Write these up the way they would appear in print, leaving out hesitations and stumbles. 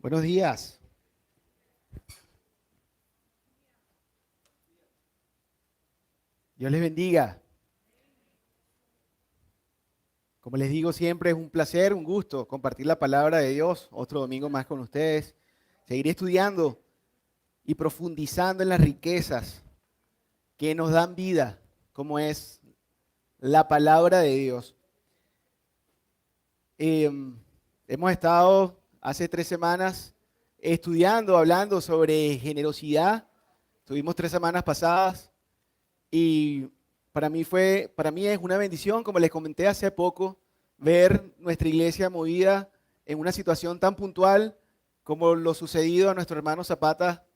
Buenos días. Dios les bendiga. Como les digo siempre, es un placer, un gusto compartir la palabra de Dios otro domingo más con ustedes. Seguiré estudiando y profundizando en las riquezas que nos dan vida, como es la palabra de Dios. Hemos estado hace 3 semanas estudiando, hablando sobre generosidad. Tuvimos 3 semanas pasadas. Y para mí es una bendición, como les comenté hace poco, ver nuestra iglesia movida en una situación tan puntual como lo sucedido a nuestro hermano Zapata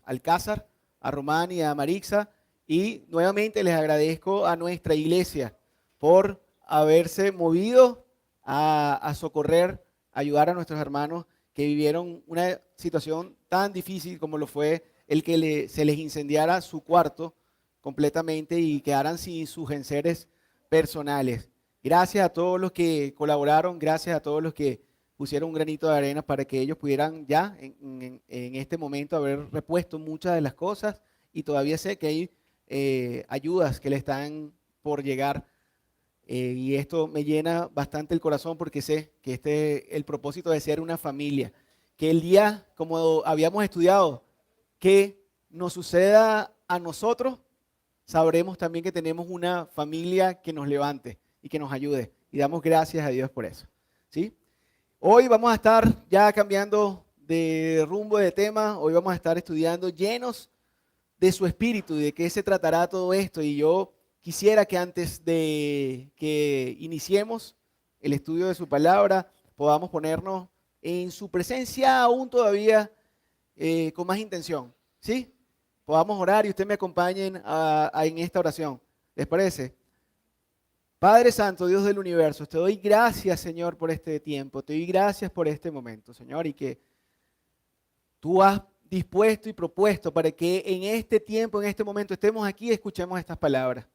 Alcázar, a Román y a Marixa. Y nuevamente les agradezco a nuestra iglesia por haberse movido a socorrer, ayudar a nuestros hermanos que vivieron una situación tan difícil como lo fue el que se les incendiara su cuarto completamente y quedaran sin sus enseres personales. Gracias a todos los que colaboraron, gracias a todos los que pusieron un granito de arena para que ellos pudieran ya en este momento haber repuesto muchas de las cosas, y todavía sé que hay ayudas que le están por llegar, y esto me llena bastante el corazón porque sé que este es el propósito de ser una familia, que el día, como habíamos estudiado, que nos suceda a nosotros, sabremos también que tenemos una familia que nos levante y que nos ayude, y damos gracias a Dios por eso, ¿sí? Hoy vamos a estar ya cambiando de rumbo de tema. Hoy vamos a estar estudiando llenos de su espíritu y de qué se tratará todo esto. Y yo quisiera que antes de que iniciemos el estudio de su palabra, podamos ponernos en su presencia aún todavía con más intención, ¿sí? Podamos orar y ustedes me acompañen en esta oración. ¿Les parece? Padre Santo, Dios del universo, te doy gracias, Señor, por este tiempo. Te doy gracias por este momento, Señor, y que tú has dispuesto y propuesto para que en este tiempo, en este momento, estemos aquí y escuchemos estas palabras.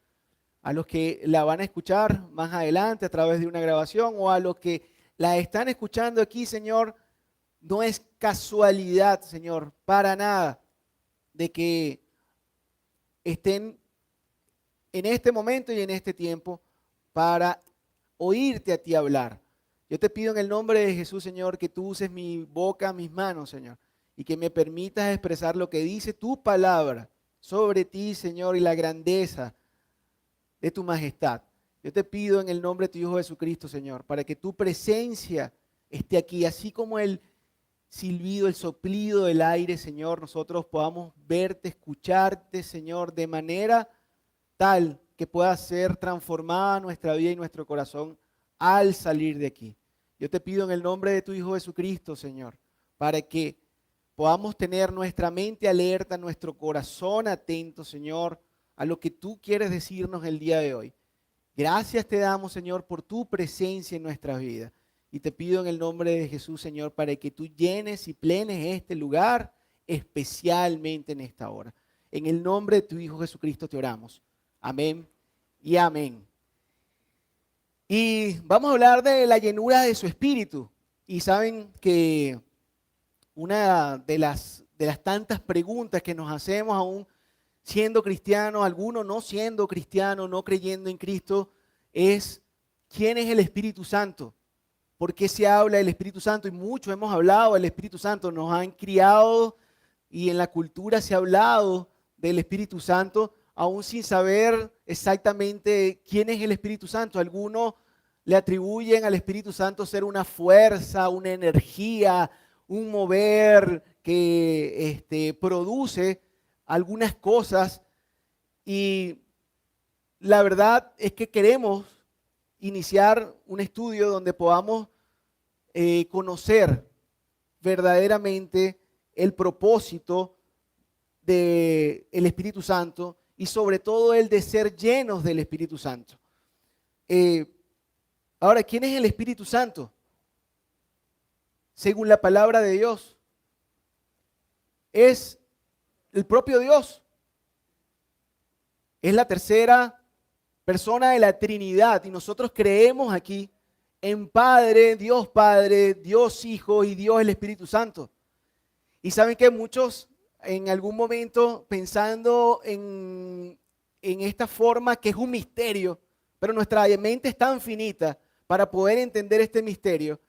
A los que la van a escuchar más adelante a través de una grabación, o a los que la están escuchando aquí, Señor, no es casualidad, Señor, para nada, de que estén en este momento y en este tiempo para oírte a ti hablar. Yo te pido en el nombre de Jesús, Señor, que tú uses mi boca, mis manos, Señor, y que me permitas expresar lo que dice tu palabra sobre ti, Señor, y la grandeza de tu majestad. Yo te pido en el nombre de tu Hijo Jesucristo, Señor, para que tu presencia esté aquí, así como el silbido, el soplido del aire, Señor, nosotros podamos verte, escucharte, Señor, de manera tal que pueda ser transformada nuestra vida y nuestro corazón al salir de aquí. Yo te pido en el nombre de tu Hijo Jesucristo, Señor, para que podamos tener nuestra mente alerta, nuestro corazón atento, Señor, a lo que tú quieres decirnos el día de hoy. Gracias te damos, Señor, por tu presencia en nuestras vidas. Y te pido en el nombre de Jesús, Señor, para que tú llenes y plenes este lugar, especialmente en esta hora. En el nombre de tu Hijo Jesucristo te oramos. Amén y amén. Y vamos a hablar de la llenura de su espíritu. Y saben que una de las tantas preguntas que nos hacemos aún siendo cristianos, algunos no siendo cristianos, no creyendo en Cristo, es ¿quién es el Espíritu Santo? ¿Por qué se habla del Espíritu Santo? Y mucho hemos hablado del Espíritu Santo, nos han criado y en la cultura se ha hablado del Espíritu Santo, aún sin saber exactamente quién es el Espíritu Santo. Algunos le atribuyen al Espíritu Santo ser una fuerza, una energía, un mover que produce algunas cosas, y la verdad es que queremos iniciar un estudio donde podamos conocer verdaderamente el propósito del Espíritu Santo y sobre todo el de ser llenos del Espíritu Santo. Eh, Ahora, ¿quién es el Espíritu Santo? Según la palabra de Dios, es el propio Dios. Es la tercera persona de la Trinidad y nosotros creemos aquí en Padre, Dios Hijo y Dios el Espíritu Santo. Y saben que muchos en algún momento pensando en esta forma que es un misterio, pero nuestra mente es tan finita para poder entender este misterio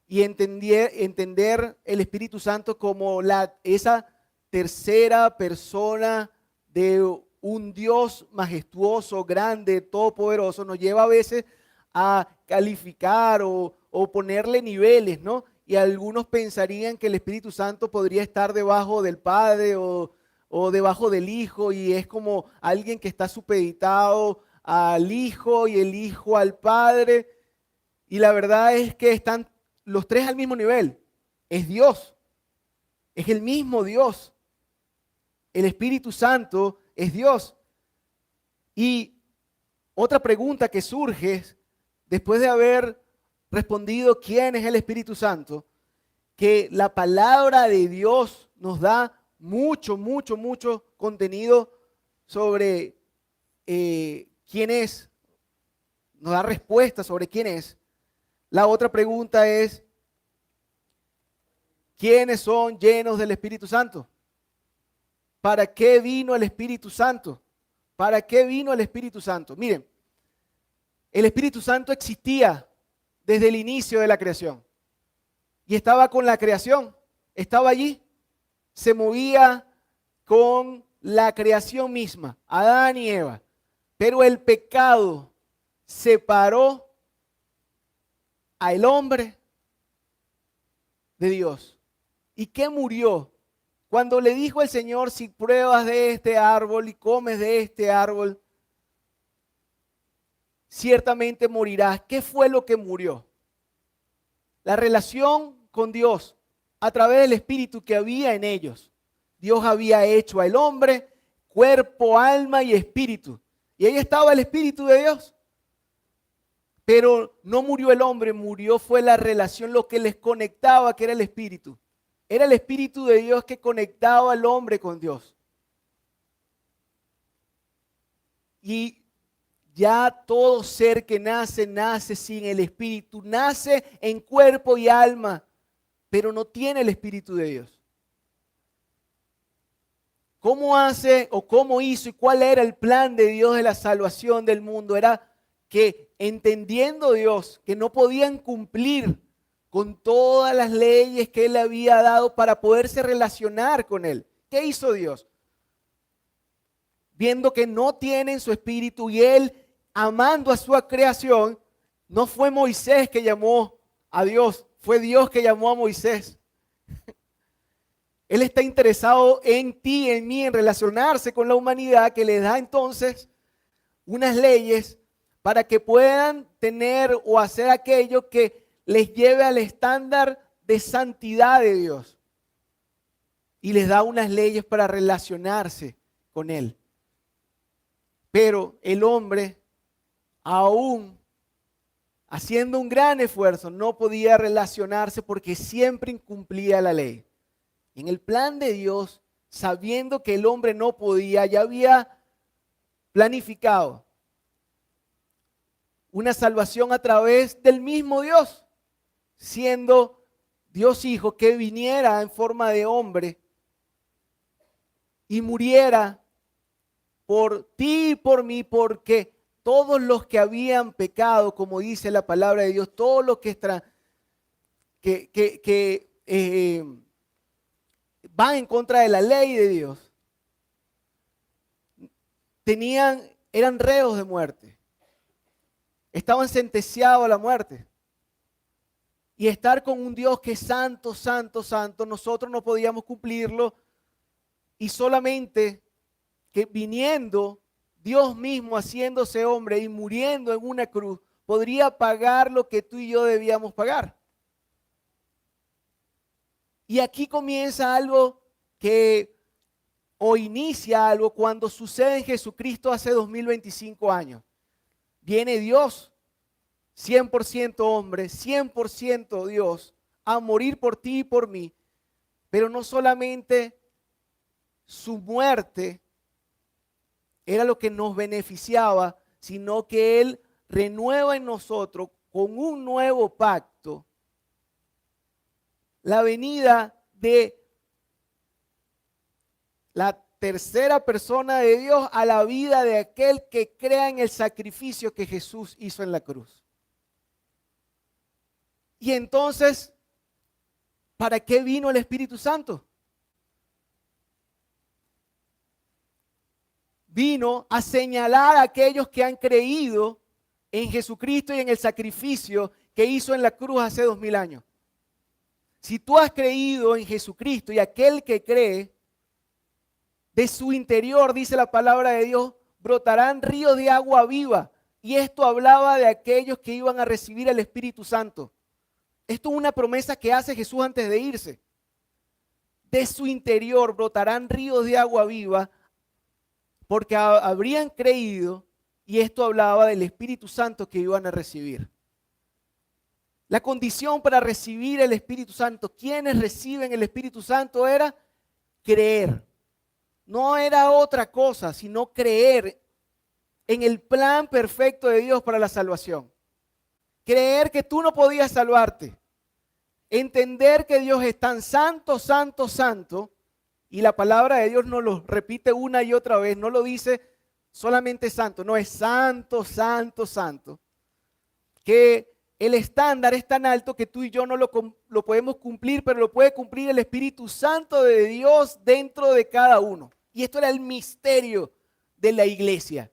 y entender el Espíritu Santo como esa tercera persona de un Dios majestuoso, grande, todopoderoso, nos lleva a veces a calificar o ponerle niveles, ¿no? Y algunos pensarían que el Espíritu Santo podría estar debajo del Padre o debajo del Hijo y es como alguien que está supeditado al Hijo y el Hijo al Padre. Y la verdad es que están los tres al mismo nivel. Es Dios, es el mismo Dios. El Espíritu Santo es Dios. Y otra pregunta que surge después de haber respondido quién es el Espíritu Santo, que la palabra de Dios nos da mucho contenido sobre quién es, nos da respuestas sobre quién es. La otra pregunta es, ¿quiénes son llenos del Espíritu Santo? ¿Para qué vino el Espíritu Santo? ¿Para qué vino el Espíritu Santo? Miren, el Espíritu Santo existía desde el inicio de la creación y estaba con la creación, estaba allí, se movía con la creación misma, Adán y Eva, pero el pecado separó al hombre de Dios. ¿Y qué murió? Cuando le dijo el Señor, si pruebas de este árbol y comes de este árbol, ciertamente morirás. ¿Qué fue lo que murió? La relación con Dios a través del Espíritu que había en ellos. Dios había hecho al hombre cuerpo, alma y espíritu. Y ahí estaba el Espíritu de Dios. Pero no murió el hombre, murió fue la relación, lo que les conectaba, que era el Espíritu. Era el Espíritu de Dios que conectaba al hombre con Dios. Y ya todo ser que nace, nace sin el Espíritu, nace en cuerpo y alma, pero no tiene el Espíritu de Dios. ¿Cómo hace o cómo hizo y cuál era el plan de Dios de la salvación del mundo? Era que entendiendo Dios que no podían cumplir con todas las leyes que Él había dado para poderse relacionar con Él. ¿Qué hizo Dios? Viendo que no tienen su espíritu y Él amando a su creación, no fue Moisés que llamó a Dios, fue Dios que llamó a Moisés. Él está interesado en ti, en mí, en relacionarse con la humanidad, que le da entonces unas leyes para que puedan tener o hacer aquello que les lleve al estándar de santidad de Dios. Y les da unas leyes para relacionarse con Él. Pero el hombre, aún haciendo un gran esfuerzo, no podía relacionarse porque siempre incumplía la ley. En el plan de Dios, sabiendo que el hombre no podía, ya había planificado una salvación a través del mismo Dios, siendo Dios Hijo, que viniera en forma de hombre y muriera por ti y por mí, porque todos los que habían pecado, como dice la palabra de Dios, todos los que van en contra de la ley de Dios, eran reos de muerte, estaban sentenciados a la muerte. Y estar con un Dios que es santo, santo, santo, nosotros no podíamos cumplirlo y solamente que viniendo Dios mismo haciéndose hombre y muriendo en una cruz, podría pagar lo que tú y yo debíamos pagar. Y aquí comienza algo o inicia algo cuando sucede en Jesucristo hace 2025 años. Viene Dios, 100% hombre, 100% Dios, a morir por ti y por mí. Pero no solamente su muerte era lo que nos beneficiaba, sino que Él renueva en nosotros con un nuevo pacto, la venida de la tercera persona de Dios a la vida de aquel que crea en el sacrificio que Jesús hizo en la cruz. Y entonces, ¿para qué vino el Espíritu Santo? Vino a señalar a aquellos que han creído en Jesucristo y en el sacrificio que hizo en la cruz hace 2000 años. Si tú has creído en Jesucristo y aquel que cree, de su interior, dice la palabra de Dios, brotarán ríos de agua viva. Y esto hablaba de aquellos que iban a recibir el Espíritu Santo. Esto es una promesa que hace Jesús antes de irse. De su interior brotarán ríos de agua viva porque habrían creído, y esto hablaba del Espíritu Santo que iban a recibir. La condición para recibir el Espíritu Santo, quienes reciben el Espíritu Santo, era creer. No era otra cosa, sino creer en el plan perfecto de Dios para la salvación. Creer que tú no podías salvarte. Entender que Dios es tan santo, santo, santo, y la palabra de Dios nos lo repite una y otra vez, no lo dice solamente santo, no es santo, santo, santo, que el estándar es tan alto que tú y yo no lo podemos cumplir, pero lo puede cumplir el Espíritu Santo de Dios dentro de cada uno. Y esto era el misterio de la iglesia.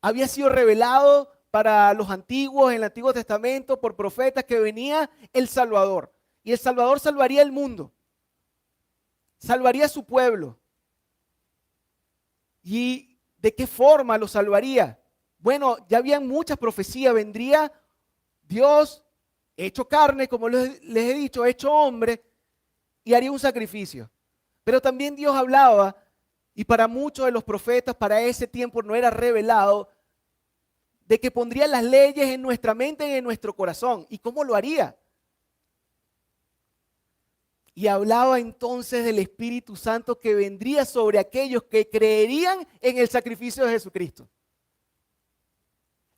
Había sido revelado para los antiguos, en el Antiguo Testamento, por profetas, que venía el Salvador. Y el Salvador salvaría el mundo. Salvaría a su pueblo. ¿Y de qué forma lo salvaría? Bueno, ya habían muchas profecías. Vendría Dios hecho carne, como les he dicho, hecho hombre, y haría un sacrificio. Pero también Dios hablaba, y para muchos de los profetas para ese tiempo no era revelado, de que pondría las leyes en nuestra mente y en nuestro corazón. ¿Y cómo lo haría? Y hablaba entonces del Espíritu Santo que vendría sobre aquellos que creerían en el sacrificio de Jesucristo.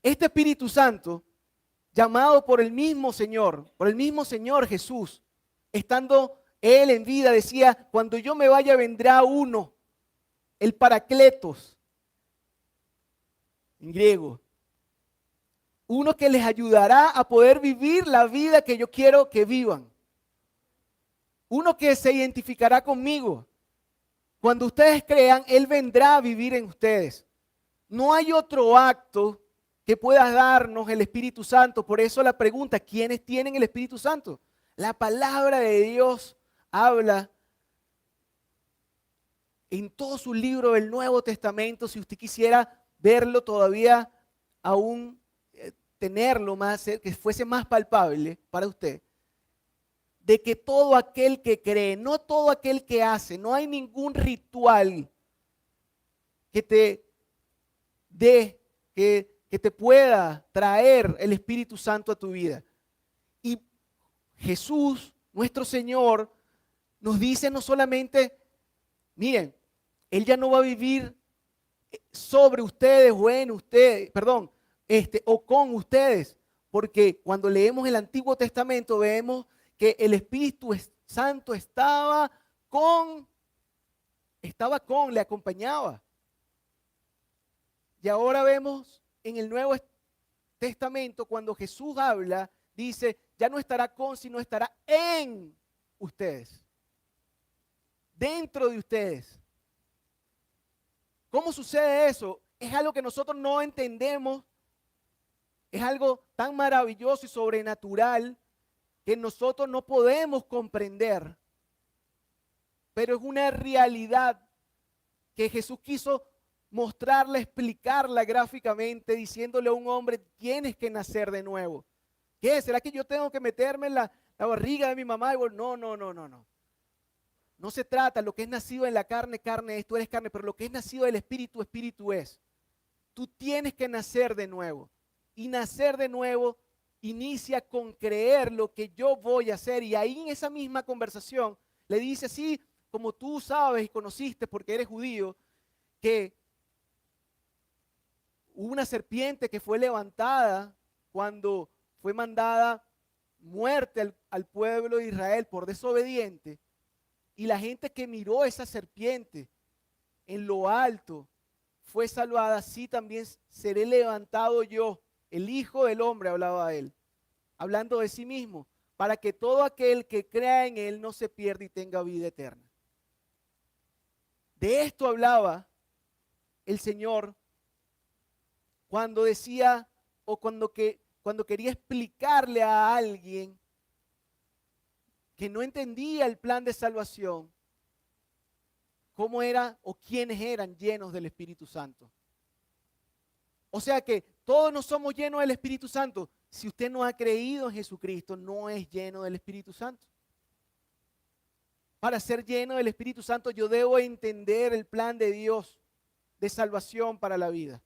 Este Espíritu Santo, llamado por el mismo Señor Jesús, estando Él en vida, decía: cuando yo me vaya vendrá uno, el Paracletos, en griego, uno que les ayudará a poder vivir la vida que yo quiero que vivan. Uno que se identificará conmigo. Cuando ustedes crean, Él vendrá a vivir en ustedes. No hay otro acto que pueda darnos el Espíritu Santo. Por eso la pregunta: ¿quiénes tienen el Espíritu Santo? La palabra de Dios habla en todo su libro del Nuevo Testamento. Si usted quisiera verlo todavía, aún tenerlo más, que fuese más palpable para usted, de que todo aquel que cree, no todo aquel que hace, no hay ningún ritual que te dé, que te pueda traer el Espíritu Santo a tu vida. Y Jesús, nuestro Señor, nos dice no solamente, miren, Él ya no va a vivir sobre ustedes o en ustedes, perdón, o con ustedes, porque cuando leemos el Antiguo Testamento vemos que el Espíritu Santo estaba con, le acompañaba. Y ahora vemos en el Nuevo Testamento, cuando Jesús habla, dice: ya no estará con, sino estará en ustedes, dentro de ustedes. ¿Cómo sucede eso? Es algo que nosotros no entendemos, es algo tan maravilloso y sobrenatural que nosotros no podemos comprender, pero es una realidad que Jesús quiso mostrarla, explicarla gráficamente, diciéndole a un hombre: tienes que nacer de nuevo. ¿Qué? ¿Será que yo tengo que meterme en la barriga de mi mamá? No, no, no, no, no. No se trata, lo que es nacido en la carne, carne es, tú eres carne, pero lo que es nacido del Espíritu, Espíritu es. Tú tienes que nacer de nuevo. Y nacer de nuevo inicia con creer lo que yo voy a hacer. Y ahí en esa misma conversación le dice: así como tú sabes y conociste porque eres judío, que hubo una serpiente que fue levantada cuando fue mandada muerte al pueblo de Israel por desobediente, y la gente que miró esa serpiente en lo alto fue salvada, así también seré levantado yo, el Hijo del Hombre, hablaba él, hablando de sí mismo, para que todo aquel que crea en él no se pierda y tenga vida eterna. De esto hablaba el Señor cuando decía, o cuando quería explicarle a alguien que no entendía el plan de salvación, cómo era o quiénes eran llenos del Espíritu Santo. O sea que todos no somos llenos del Espíritu Santo. Si usted no ha creído en Jesucristo, no es lleno del Espíritu Santo. Para ser lleno del Espíritu Santo, yo debo entender el plan de Dios de salvación para la vida.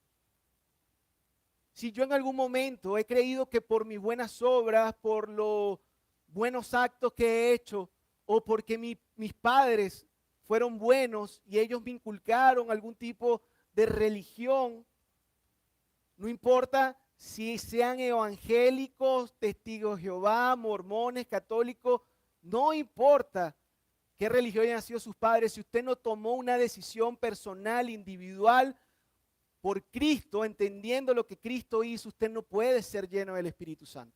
Si yo en algún momento he creído que por mis buenas obras, por los buenos actos que he hecho, o porque mis padres fueron buenos y ellos me inculcaron algún tipo de religión, no importa si sean evangélicos, testigos de Jehová, mormones, católicos, no importa qué religión hayan sido sus padres, si usted no tomó una decisión personal, individual, por Cristo, entendiendo lo que Cristo hizo, usted no puede ser lleno del Espíritu Santo.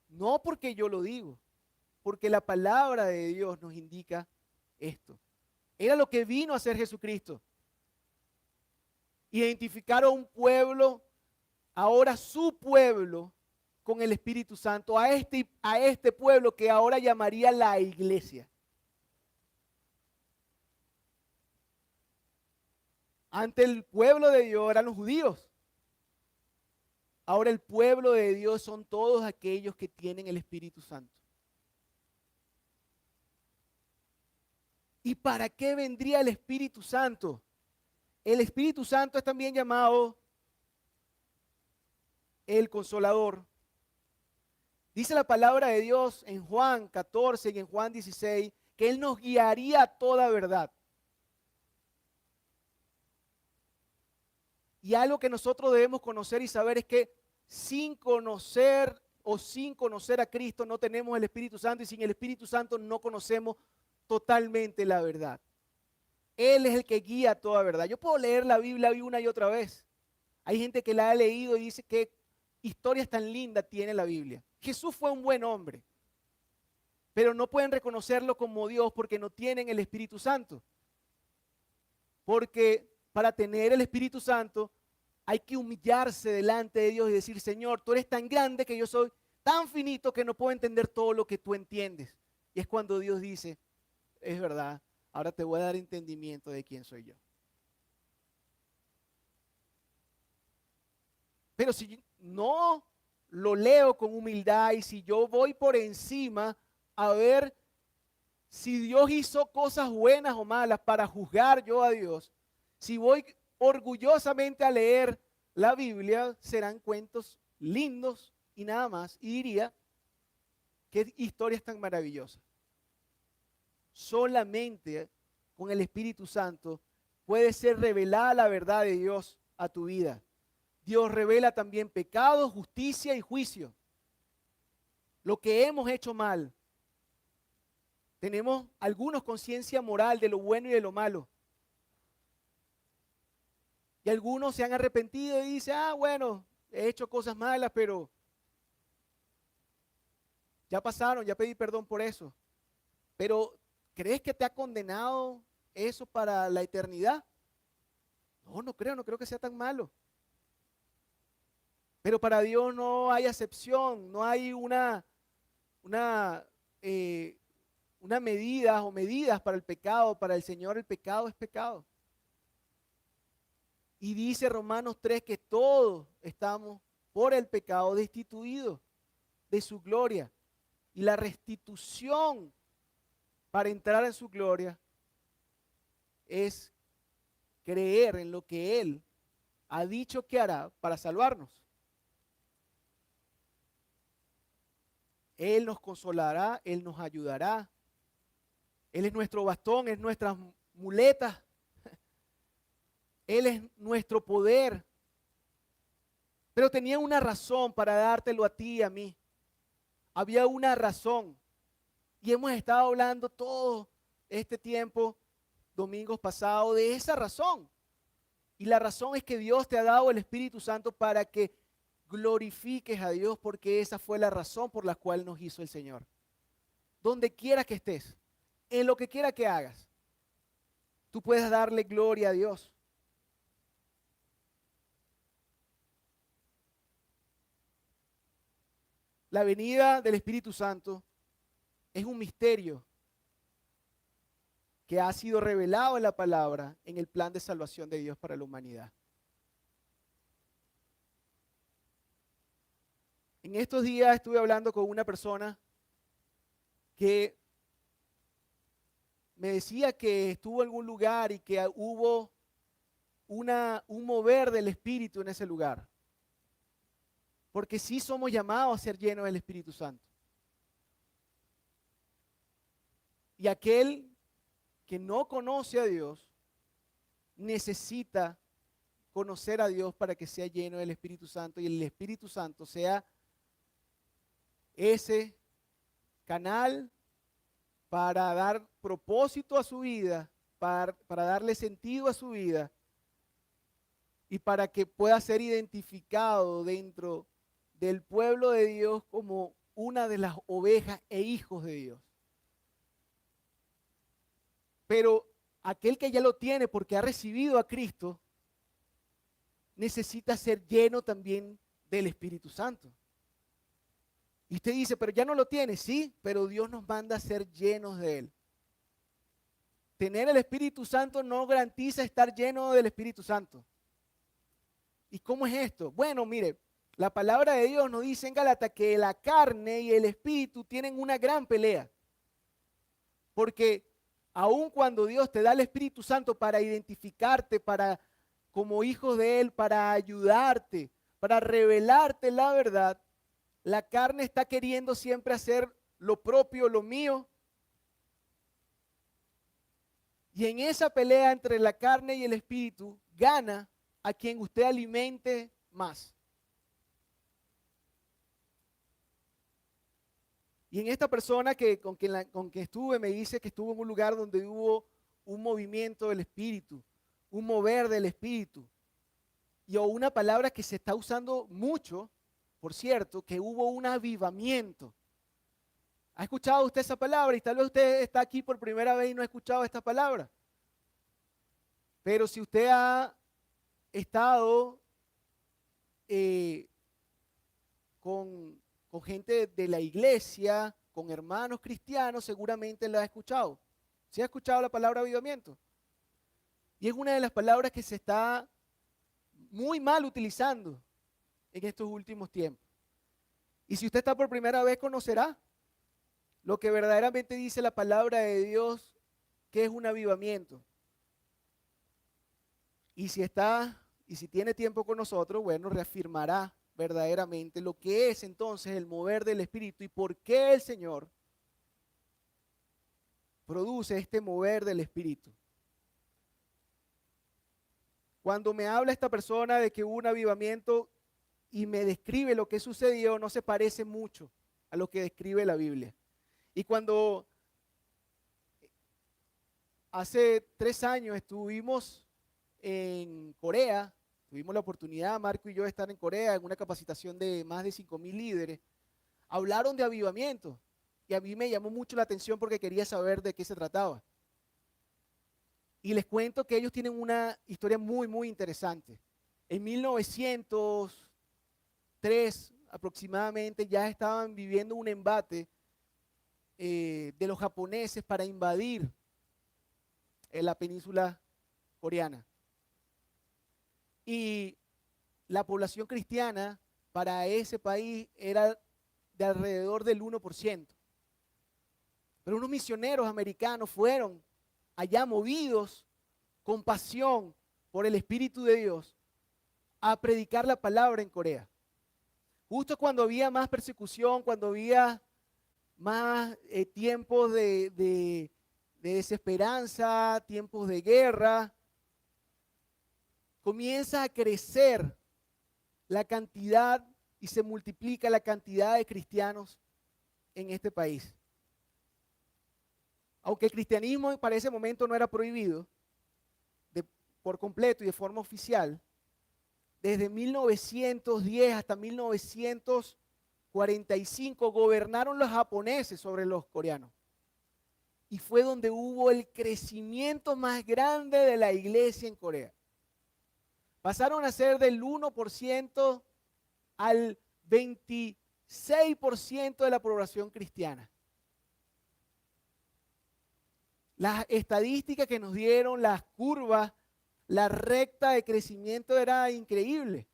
No porque yo lo digo, porque la palabra de Dios nos indica esto. Era lo que vino a hacer Jesucristo. Identificar a un pueblo, ahora su pueblo, con el Espíritu Santo, a este pueblo que ahora llamaría la iglesia. Ante el pueblo de Dios eran los judíos. Ahora el pueblo de Dios son todos aquellos que tienen el Espíritu Santo. ¿Y para qué vendría el Espíritu Santo? El Espíritu Santo es también llamado el Consolador. Dice la palabra de Dios en Juan 14 y en Juan 16 que Él nos guiaría a toda verdad. Y algo que nosotros debemos conocer y saber es que sin conocer a Cristo no tenemos el Espíritu Santo, y sin el Espíritu Santo no conocemos totalmente la verdad. Él es el que guía toda verdad. Yo puedo leer la Biblia una y otra vez. Hay gente que la ha leído y dice qué historias tan lindas tiene la Biblia. Jesús fue un buen hombre, pero no pueden reconocerlo como Dios porque no tienen el Espíritu Santo. Porque para tener el Espíritu Santo hay que humillarse delante de Dios y decir: Señor, tú eres tan grande que yo soy tan finito que no puedo entender todo lo que tú entiendes. Y es cuando Dios dice: es verdad, ahora te voy a dar entendimiento de quién soy yo. Pero si no lo leo con humildad y si yo voy por encima a ver si Dios hizo cosas buenas o malas para juzgar yo a Dios, si voy orgullosamente a leer la Biblia, serán cuentos lindos y nada más. Y diría: qué historias tan maravillosas. Solamente con el Espíritu Santo puede ser revelada la verdad de Dios a tu vida. Dios revela también pecado, justicia y juicio. Lo que hemos hecho mal. Tenemos algunos conciencia moral de lo bueno y de lo malo. Y algunos se han arrepentido y dicen: bueno, he hecho cosas malas, pero ya pasaron, ya pedí perdón por eso. Pero, ¿crees que te ha condenado eso para la eternidad? No creo que sea tan malo. Pero para Dios no hay acepción, no hay una medida o medidas para el pecado. Para el Señor el pecado es pecado. Y dice Romanos 3 que todos estamos por el pecado destituidos de su gloria. Y la restitución para entrar en su gloria es creer en lo que Él ha dicho que hará para salvarnos. Él nos consolará, Él nos ayudará. Él es nuestro bastón, es nuestras muletas. Él es nuestro poder. Pero tenía una razón para dártelo a ti y a mí. Había una razón. Y hemos estado hablando todo este tiempo, domingos pasados, de esa razón. Y la razón es que Dios te ha dado el Espíritu Santo para que glorifiques a Dios, porque esa fue la razón por la cual nos hizo el Señor. Donde quiera que estés, en lo que quiera que hagas, tú puedes darle gloria a Dios. La venida del Espíritu Santo es un misterio que ha sido revelado en la palabra, en el plan de salvación de Dios para la humanidad. En estos días estuve hablando con una persona que me decía que estuvo en algún lugar y que hubo un mover del Espíritu en ese lugar. Porque sí somos llamados a ser llenos del Espíritu Santo. Y aquel que no conoce a Dios necesita conocer a Dios para que sea lleno del Espíritu Santo y el Espíritu Santo sea ese canal para dar propósito a su vida, para darle sentido a su vida y para que pueda ser identificado dentro del pueblo de Dios como una de las ovejas e hijos de Dios. Pero aquel que ya lo tiene porque ha recibido a Cristo, necesita ser lleno también del Espíritu Santo. Y usted dice, pero ya no lo tiene, sí, pero Dios nos manda a ser llenos de Él. Tener el Espíritu Santo no garantiza estar lleno del Espíritu Santo. ¿Y cómo es esto? Bueno, mire, la palabra de Dios nos dice en Gálatas que la carne y el Espíritu tienen una gran pelea. Porque aun cuando Dios te da el Espíritu Santo para identificarte, para como hijos de Él, para ayudarte, para revelarte la verdad, la carne está queriendo siempre hacer lo propio, lo mío. Y en esa pelea entre la carne y el espíritu, gana a quien usted alimente más. Y en esta persona con quien estuve, me dice que estuvo en un lugar donde hubo un movimiento del espíritu, un mover del espíritu. Y o una palabra que se está usando mucho, por cierto, que hubo un avivamiento. ¿Ha escuchado usted esa palabra? Y tal vez usted está aquí por primera vez y no ha escuchado esta palabra. Pero si usted ha estado con gente de la iglesia, con hermanos cristianos, seguramente la ha escuchado. ¿Sí ha escuchado la palabra avivamiento? Y es una de las palabras que se está muy mal utilizando en estos últimos tiempos. Y si usted está por primera vez, conocerá lo que verdaderamente dice la palabra de Dios, que es un avivamiento. Y si tiene tiempo con nosotros, bueno, reafirmará verdaderamente lo que es entonces el mover del Espíritu y por qué el Señor produce este mover del Espíritu. Cuando me habla esta persona de que hubo un avivamiento y me describe lo que sucedió, no se parece mucho a lo que describe la Biblia. Y cuando hace 3 años estuvimos en Corea, tuvimos la oportunidad, Marco y yo, de estar en Corea en una capacitación de más de 5,000 líderes, hablaron de avivamiento y a mí me llamó mucho la atención porque quería saber de qué se trataba. Y les cuento que ellos tienen una historia muy, muy interesante. En 1903 aproximadamente ya estaban viviendo un embate de los japoneses para invadir la península coreana. Y la población cristiana para ese país era de alrededor del 1%. Pero unos misioneros americanos fueron allá movidos con pasión por el Espíritu de Dios a predicar la palabra en Corea. Justo cuando había más persecución, cuando había más tiempos de desesperanza, tiempos de guerra, comienza a crecer la cantidad y se multiplica la cantidad de cristianos en este país. Aunque el cristianismo para ese momento no era prohibido por completo y de forma oficial, desde 1910 hasta 1945 gobernaron los japoneses sobre los coreanos. Y fue donde hubo el crecimiento más grande de la iglesia en Corea. Pasaron a ser del 1% al 26% de la población cristiana. Las estadísticas que nos dieron, las curvas, la recta de crecimiento era increíble.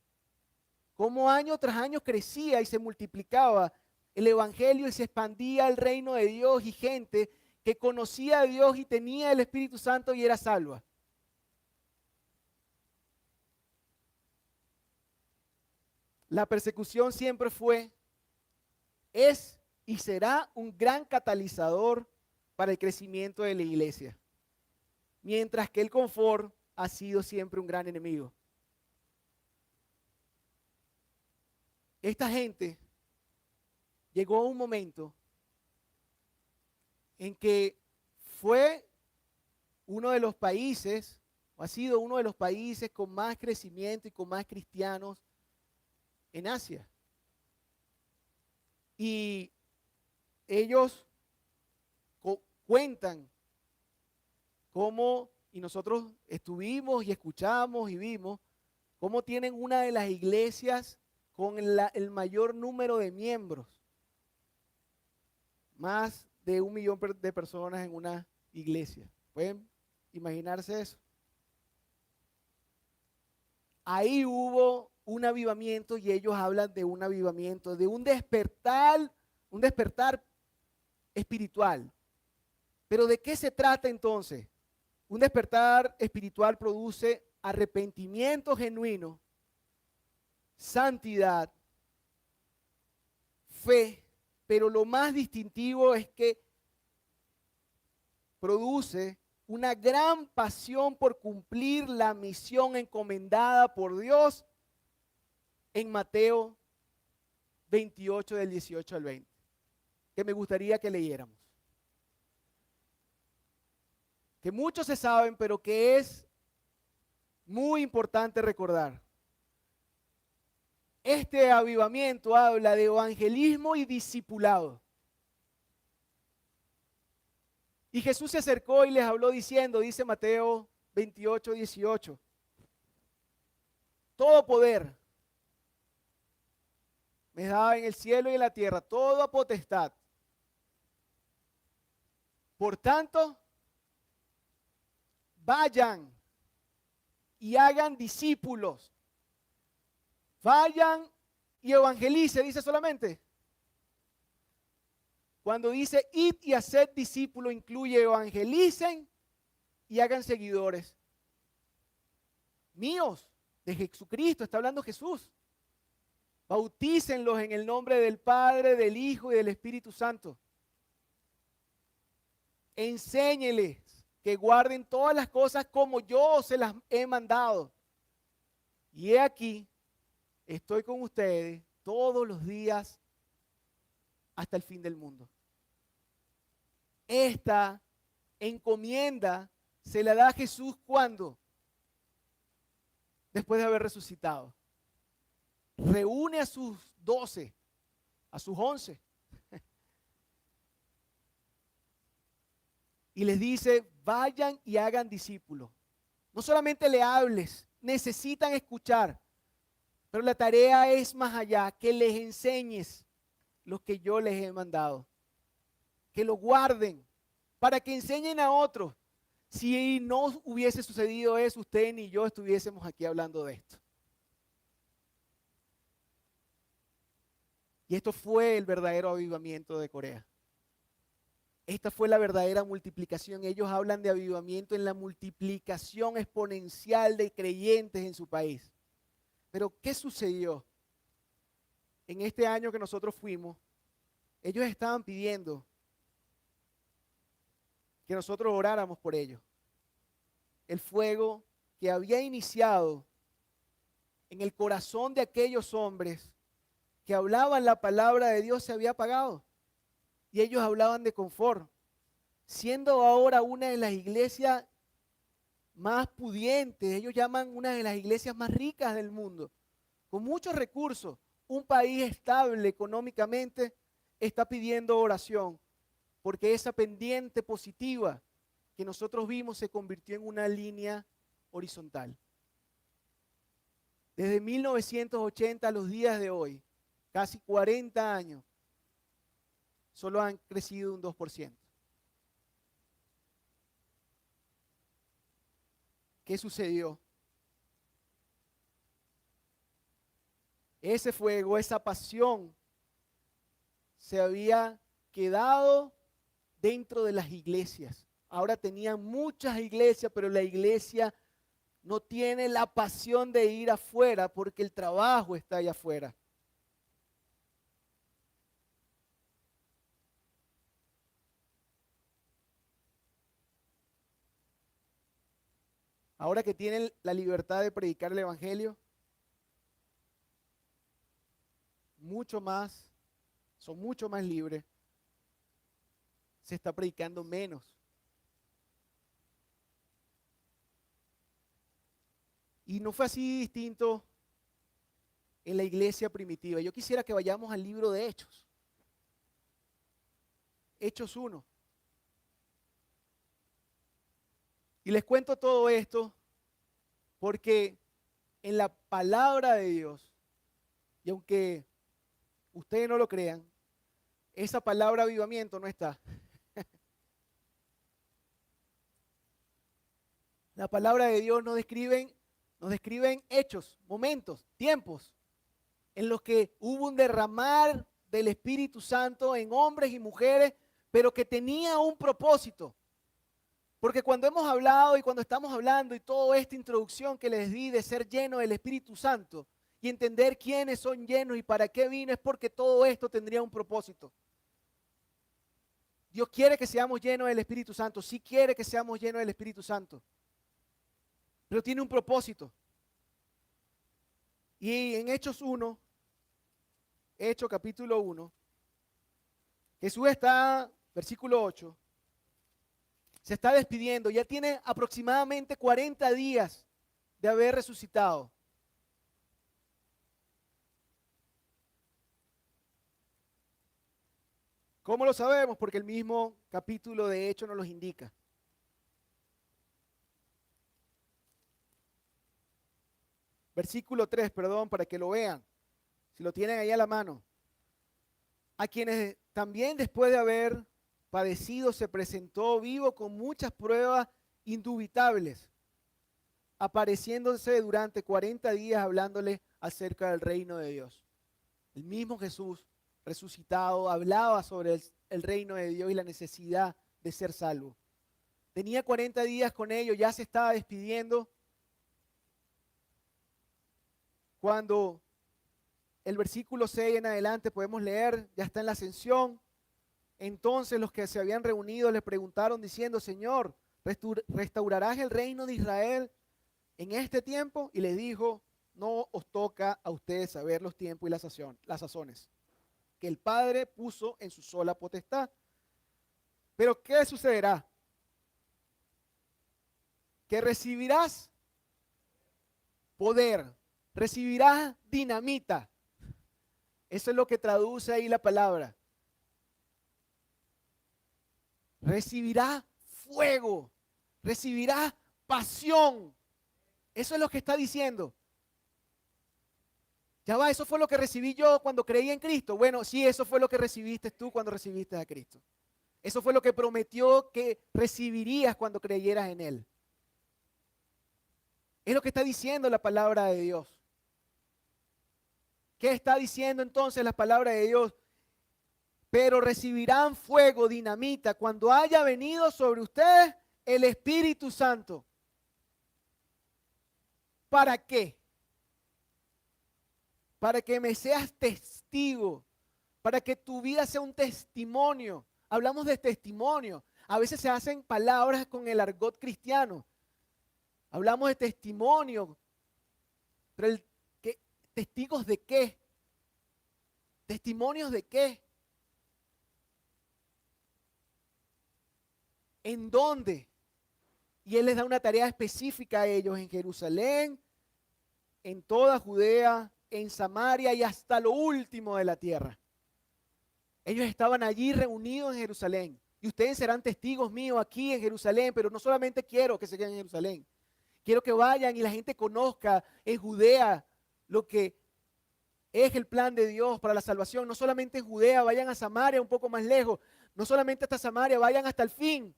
Cómo año tras año crecía y se multiplicaba el evangelio y se expandía el reino de Dios y gente que conocía a Dios y tenía el Espíritu Santo y era salva. La persecución siempre fue, es y será un gran catalizador para el crecimiento de la iglesia, mientras que el confort ha sido siempre un gran enemigo. Esta gente llegó a un momento en que fue uno de los países, o ha sido uno de los países con más crecimiento y con más cristianos en Asia. Y ellos cuentan cómo, y nosotros estuvimos y escuchamos y vimos, cómo tienen una de las iglesias con el mayor número de miembros. Más de 1 millón de personas en una iglesia. ¿Pueden imaginarse eso? Ahí hubo un avivamiento y ellos hablan de un avivamiento, de un despertar espiritual. Pero ¿de qué se trata entonces? Un despertar espiritual produce arrepentimiento genuino, santidad, fe, pero lo más distintivo es que produce una gran pasión por cumplir la misión encomendada por Dios en Mateo 28 del 18 al 20, que me gustaría que leyéramos. Que muchos se saben, pero que es muy importante recordar. Este avivamiento habla de evangelismo y discipulado. Y Jesús se acercó y les habló diciendo, dice Mateo 28, 18, todo poder me es dado en el cielo y en la tierra, toda potestad. Por tanto, vayan y hagan discípulos. Vayan y evangelicen, dice solamente. Cuando dice id y haced discípulos, incluye evangelicen y hagan seguidores míos, de Jesucristo, está hablando Jesús. Bautícenlos en el nombre del Padre, del Hijo y del Espíritu Santo. Enséñeles que guarden todas las cosas como yo se las he mandado. Y he aquí, estoy con ustedes todos los días hasta el fin del mundo. Esta encomienda se la da a Jesús cuando, después de haber resucitado, reúne a sus 12, a sus 11, y les dice, vayan y hagan discípulos. No solamente le hables, necesitan escuchar, pero la tarea es más allá, que les enseñes lo que yo les he mandado, que lo guarden, para que enseñen a otros. Si no hubiese sucedido eso, usted ni yo estuviésemos aquí hablando de esto. Y esto fue el verdadero avivamiento de Corea. Esta fue la verdadera multiplicación. Ellos hablan de avivamiento en la multiplicación exponencial de creyentes en su país. Pero ¿qué sucedió? En este año que nosotros fuimos, ellos estaban pidiendo que nosotros oráramos por ellos. El fuego que había iniciado en el corazón de aquellos hombres que hablaban la palabra de Dios se había apagado. Y ellos hablaban de confort, siendo ahora una de las iglesias más pudientes. Ellos llaman una de las iglesias más ricas del mundo, con muchos recursos. Un país estable económicamente está pidiendo oración, porque esa pendiente positiva que nosotros vimos se convirtió en una línea horizontal. Desde 1980 a los días de hoy, casi 40 años, solo han crecido un 2%. ¿Qué sucedió? Ese fuego, esa pasión, se había quedado dentro de las iglesias. Ahora tenían muchas iglesias, pero la iglesia no tiene la pasión de ir afuera porque el trabajo está allá afuera. Ahora que tienen la libertad de predicar el evangelio, son mucho más libres, se está predicando menos. Y no fue así distinto en la iglesia primitiva. Yo quisiera que vayamos al libro de Hechos. Hechos 1. Y les cuento todo esto porque en la palabra de Dios, y aunque ustedes no lo crean, esa palabra avivamiento no está. La palabra de Dios nos describen hechos, momentos, tiempos en los que hubo un derramar del Espíritu Santo en hombres y mujeres, pero que tenía un propósito. Porque cuando hemos hablado y cuando estamos hablando y toda esta introducción que les di de ser lleno del Espíritu Santo y entender quiénes son llenos y para qué vino, es porque todo esto tendría un propósito. Dios quiere que seamos llenos del Espíritu Santo, sí quiere que seamos llenos del Espíritu Santo, pero tiene un propósito. Y en Hechos 1, Hechos capítulo 1, Jesús está, versículo 8, se está despidiendo, ya tiene aproximadamente 40 días de haber resucitado. ¿Cómo lo sabemos? Porque el mismo capítulo de Hechos nos los indica. Versículo 3, perdón, para que lo vean, si lo tienen ahí a la mano. A quienes también después de haber padecido se presentó vivo con muchas pruebas indubitables, apareciéndose durante 40 días hablándole acerca del reino de Dios. El mismo Jesús resucitado hablaba sobre el reino de Dios y la necesidad de ser salvo. Tenía 40 días con ellos, ya se estaba despidiendo, cuando el versículo 6 en adelante podemos leer, ya está en la ascensión. Entonces los que se habían reunido le preguntaron diciendo: Señor, ¿restaurarás el reino de Israel en este tiempo? Y les dijo: no os toca a ustedes saber los tiempos y las sazones que el Padre puso en su sola potestad. Pero ¿qué sucederá? Que recibirás poder, recibirás dinamita. Eso es lo que traduce ahí la palabra. Recibirás fuego, recibirás pasión. Eso es lo que está diciendo. Ya va, eso fue lo que recibí yo cuando creí en Cristo. Bueno, sí, eso fue lo que recibiste tú cuando recibiste a Cristo. Eso fue lo que prometió que recibirías cuando creyeras en Él. Es lo que está diciendo la palabra de Dios. ¿Qué está diciendo entonces la palabra de Dios? Pero recibirán fuego, dinamita, cuando haya venido sobre ustedes el Espíritu Santo. ¿Para qué? Para que me seas testigo, para que tu vida sea un testimonio. Hablamos de testimonio. A veces se hacen palabras con el argot cristiano. Hablamos de testimonio, pero ¿Testigos de qué? ¿Testimonios de qué? ¿En dónde? Y Él les da una tarea específica a ellos en Jerusalén, en toda Judea, en Samaria y hasta lo último de la tierra. Ellos estaban allí reunidos en Jerusalén. Y ustedes serán testigos míos aquí en Jerusalén, pero no solamente quiero que se queden en Jerusalén. Quiero que vayan y la gente conozca en Judea lo que es el plan de Dios para la salvación. No solamente en Judea, vayan a Samaria un poco más lejos. No solamente hasta Samaria, vayan hasta el fin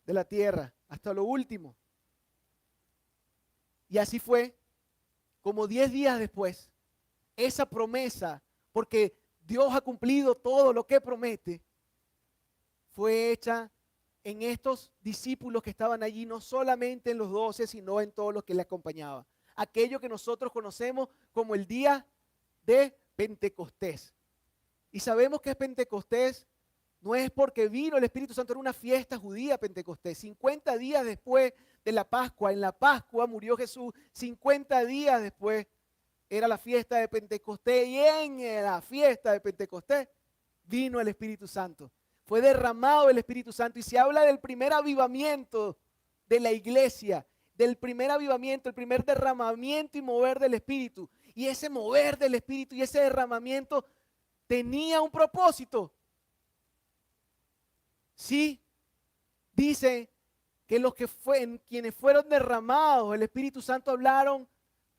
de la tierra, hasta lo último. Y así fue, como 10 días después, esa promesa, porque Dios ha cumplido todo lo que promete, fue hecha en estos discípulos que estaban allí, no solamente en los 12, sino en todos los que le acompañaban. Aquello que nosotros conocemos como el día de Pentecostés. Y sabemos que es Pentecostés, no es porque vino el Espíritu Santo, era una fiesta judía Pentecostés. 50 días después de la Pascua, en la Pascua murió Jesús, 50 días después era la fiesta de Pentecostés y en la fiesta de Pentecostés vino el Espíritu Santo. Fue derramado el Espíritu Santo y se habla del primer avivamiento de la iglesia, del primer avivamiento, el primer derramamiento y mover del Espíritu. Y ese mover del Espíritu y ese derramamiento tenía un propósito. Sí, dice que quienes fueron derramados, el Espíritu Santo hablaron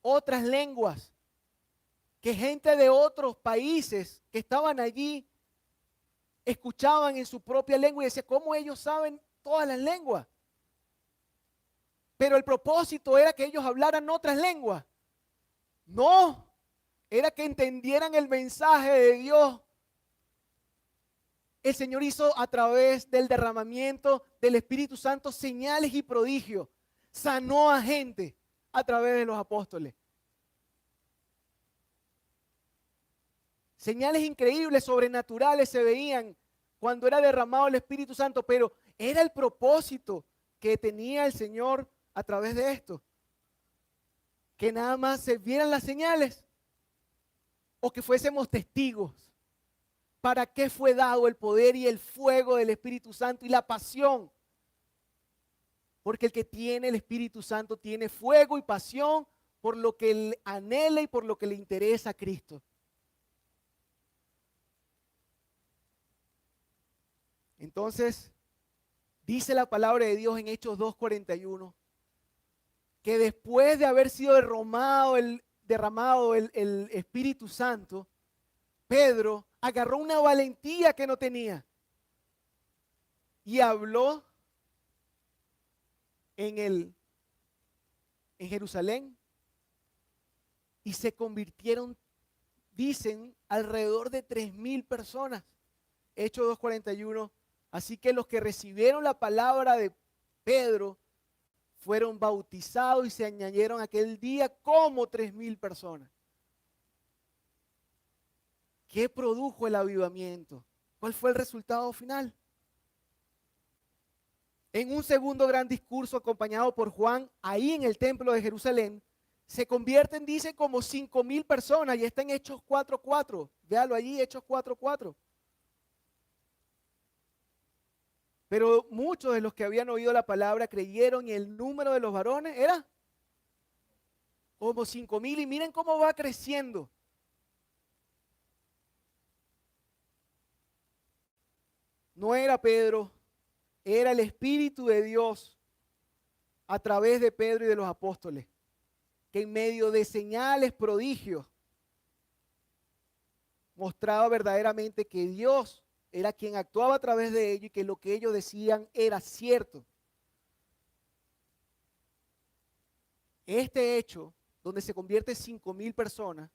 otras lenguas, que gente de otros países que estaban allí escuchaban en su propia lengua y decían, ¿cómo ellos saben todas las lenguas? Pero el propósito era que ellos hablaran otras lenguas. No, era que entendieran el mensaje de Dios. El Señor hizo a través del derramamiento del Espíritu Santo señales y prodigios. Sanó a gente a través de los apóstoles. Señales increíbles, sobrenaturales se veían cuando era derramado el Espíritu Santo, pero era el propósito que tenía el Señor a través de esto. Que nada más se vieran las señales o que fuésemos testigos. ¿Para qué fue dado el poder y el fuego del Espíritu Santo y la pasión? Porque el que tiene el Espíritu Santo tiene fuego y pasión por lo que él anhela y por lo que le interesa a Cristo. Entonces, dice la palabra de Dios en Hechos 2:41, que después de haber sido derramado el Espíritu Santo, Pedro agarró una valentía que no tenía y habló en Jerusalén y se convirtieron, dicen, alrededor de 3,000 personas. Hechos 2:41. Así que los que recibieron la palabra de Pedro fueron bautizados y se añadieron aquel día como 3,000 personas. ¿Qué produjo el avivamiento? ¿Cuál fue el resultado final? En un segundo gran discurso acompañado por Juan, ahí en el templo de Jerusalén, se convierten, dice, como 5,000 personas y está en Hechos 4:4. Véalo allí, Hechos 4:4. Pero muchos de los que habían oído la palabra creyeron y el número de los varones era como 5,000 y miren cómo va creciendo. No era Pedro, era el Espíritu de Dios a través de Pedro y de los apóstoles, que en medio de señales, prodigios, mostraba verdaderamente que Dios era quien actuaba a través de ellos y que lo que ellos decían era cierto. Este hecho, donde se convierte en 5,000 personas,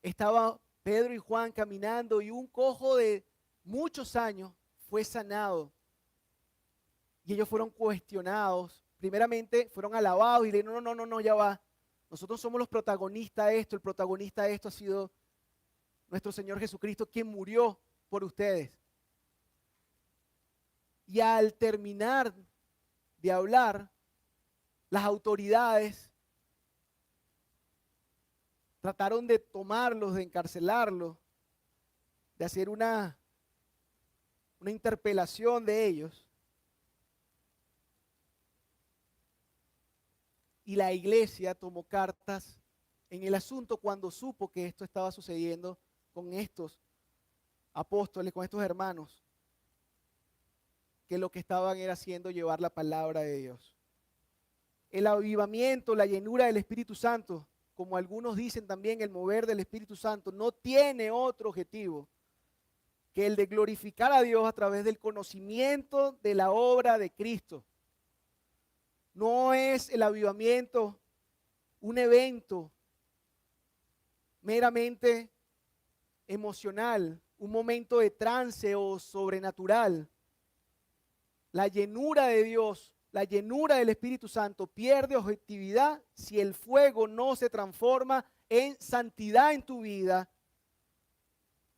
estaba Pedro y Juan caminando y un cojo de muchos años fue sanado. Y ellos fueron cuestionados. Primeramente fueron alabados y le dijeron, no, ya va. Nosotros somos los protagonistas de esto. El protagonista de esto ha sido nuestro Señor Jesucristo, quien murió por ustedes. Y al terminar de hablar, las autoridades Trataron de tomarlos, de encarcelarlos, de hacer una interpelación de ellos. Y la iglesia tomó cartas en el asunto cuando supo que esto estaba sucediendo con estos apóstoles, con estos hermanos, que lo que estaban era haciendo llevar la palabra de Dios. El avivamiento, la llenura del Espíritu Santo, como algunos dicen también, el mover del Espíritu Santo, no tiene otro objetivo que el de glorificar a Dios a través del conocimiento de la obra de Cristo. No es el avivamiento un evento meramente emocional, un momento de trance o sobrenatural. La llenura de Dios, la llenura del Espíritu Santo pierde objetividad si el fuego no se transforma en santidad en tu vida,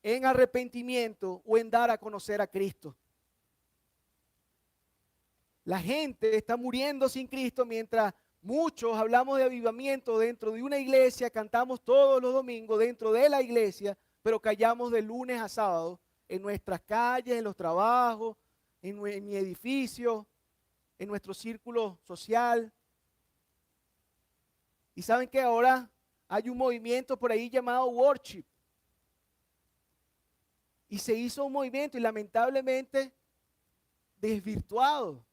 en arrepentimiento o en dar a conocer a Cristo. La gente está muriendo sin Cristo mientras muchos hablamos de avivamiento dentro de una iglesia, cantamos todos los domingos dentro de la iglesia, pero callamos de lunes a sábado en nuestras calles, en los trabajos, en mi edificio, en nuestro círculo social. Y saben que ahora hay un movimiento por ahí llamado worship. Y se hizo un movimiento y lamentablemente desvirtuado.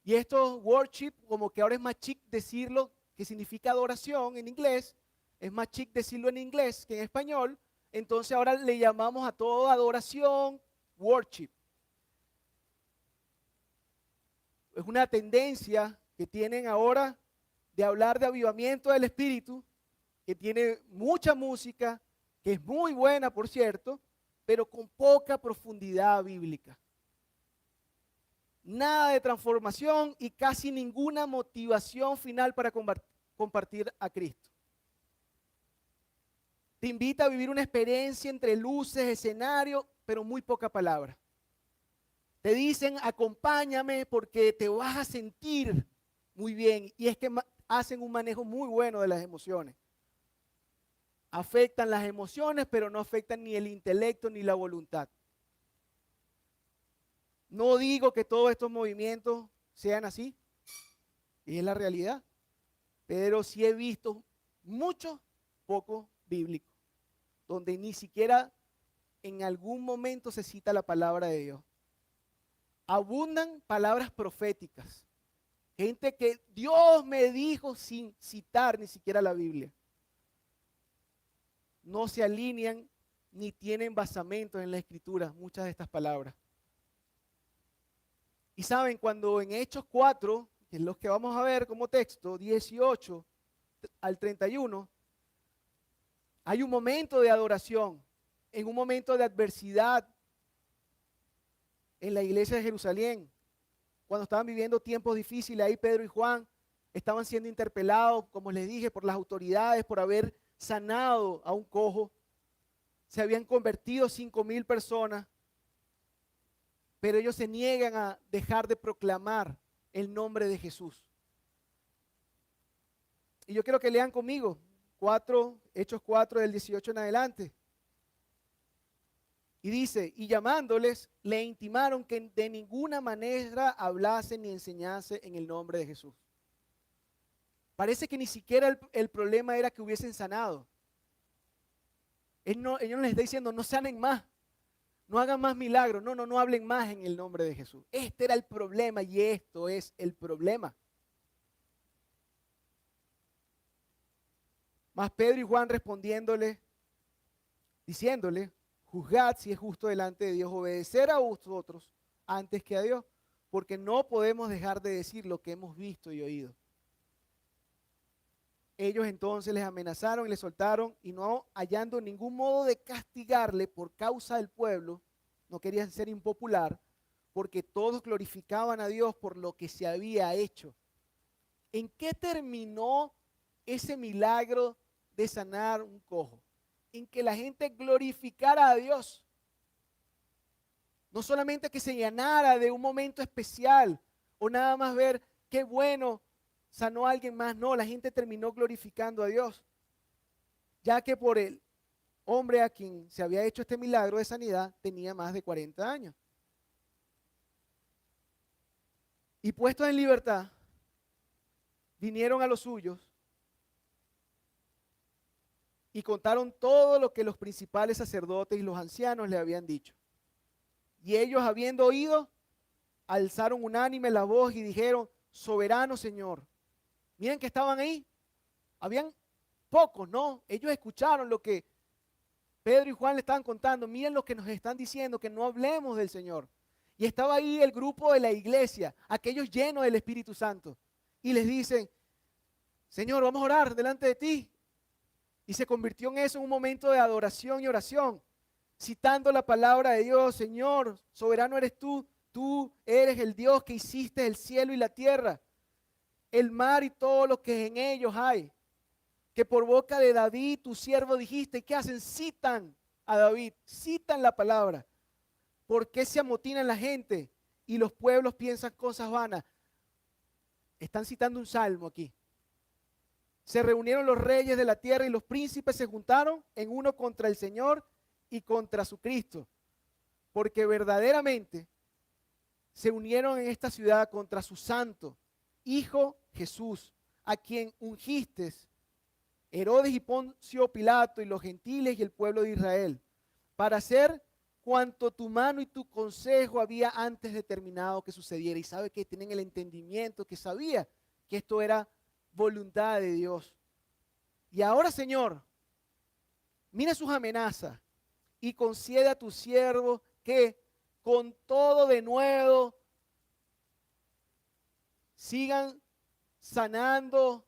Y esto worship, como que ahora es más chic decirlo, que significa adoración en inglés, es más chic decirlo en inglés que en español, entonces ahora le llamamos a todo adoración, worship. Es una tendencia que tienen ahora de hablar de avivamiento del espíritu, que tiene mucha música, que es muy buena, por cierto, pero con poca profundidad bíblica. Nada de transformación y casi ninguna motivación final para compartir a Cristo. Te invita a vivir una experiencia entre luces, escenario, pero muy poca palabra. Te dicen, acompáñame porque te vas a sentir muy bien. Y es que hacen un manejo muy bueno de las emociones. Afectan las emociones, pero no afectan ni el intelecto ni la voluntad. No digo que todos estos movimientos sean así, y es la realidad, pero sí he visto muchos poco bíblicos, donde ni siquiera en algún momento se cita la palabra de Dios. Abundan palabras proféticas, gente que Dios me dijo sin citar ni siquiera la Biblia. No se alinean ni tienen basamento en la Escritura muchas de estas palabras. Y saben, cuando en Hechos 4, que es lo que vamos a ver como texto, 18 al 31, hay un momento de adoración, en un momento de adversidad en la iglesia de Jerusalén, cuando estaban viviendo tiempos difíciles, ahí Pedro y Juan estaban siendo interpelados, como les dije, por las autoridades, por haber sanado a un cojo. Se habían convertido 5,000 personas. Pero ellos se niegan a dejar de proclamar el nombre de Jesús. Y yo quiero que lean conmigo Hechos 4 del 18 en adelante. Y dice, y llamándoles, le intimaron que de ninguna manera hablase ni enseñase en el nombre de Jesús. Parece que ni siquiera el problema era que hubiesen sanado. Ellos no les está diciendo, no sanen más. No hagan más milagros, no hablen más en el nombre de Jesús. Este era el problema y esto es el problema. Mas Pedro y Juan respondiéndole, diciéndole, juzgad si es justo delante de Dios obedecer a vosotros antes que a Dios, porque no podemos dejar de decir lo que hemos visto y oído. Ellos entonces les amenazaron y les soltaron, y no hallando ningún modo de castigarle por causa del pueblo, no querían ser impopular, porque todos glorificaban a Dios por lo que se había hecho. ¿En qué terminó ese milagro de sanar un cojo? En que la gente glorificara a Dios. No solamente que se llenara de un momento especial o nada más ver qué bueno sanó a alguien más. No, la gente terminó glorificando a Dios. ya que por el hombre a quien se había hecho este milagro de sanidad tenía más de 40 años. Y puestos en libertad, vinieron a los suyos y contaron todo lo que los principales sacerdotes y los ancianos le habían dicho. Y ellos, habiendo oído, alzaron unánime la voz y dijeron: soberano Señor. Miren que estaban ahí. Habían pocos, ¿no? Ellos escucharon lo que Pedro y Juan le estaban contando. Miren lo que nos están diciendo, que no hablemos del Señor. Y estaba ahí el grupo de la iglesia, aquellos llenos del Espíritu Santo. Y les dicen: Señor, vamos a orar delante de ti. Y se convirtió en eso, en un momento de adoración y oración, citando la palabra de Dios. Señor, soberano eres tú. Tú eres el Dios que hiciste el cielo y la tierra, el mar y todo lo que en ellos hay. Que por boca de David, tu siervo, dijiste. ¿Qué hacen? Citan a David, citan la palabra. ¿Por qué se amotinan la gente y los pueblos piensan cosas vanas? Están citando un salmo aquí. Se reunieron los reyes de la tierra y los príncipes se juntaron en uno contra el Señor y contra su Cristo, porque verdaderamente se unieron en esta ciudad contra su santo Hijo Jesús, a quien ungiste, Herodes y Poncio Pilato y los gentiles y el pueblo de Israel, para hacer cuanto tu mano y tu consejo había antes determinado que sucediera. Y sabe que tienen el entendimiento, que sabía que esto era voluntad de Dios. Y ahora, Señor, mira sus amenazas y concede a tu siervo que con todo de nuevo sigan sanando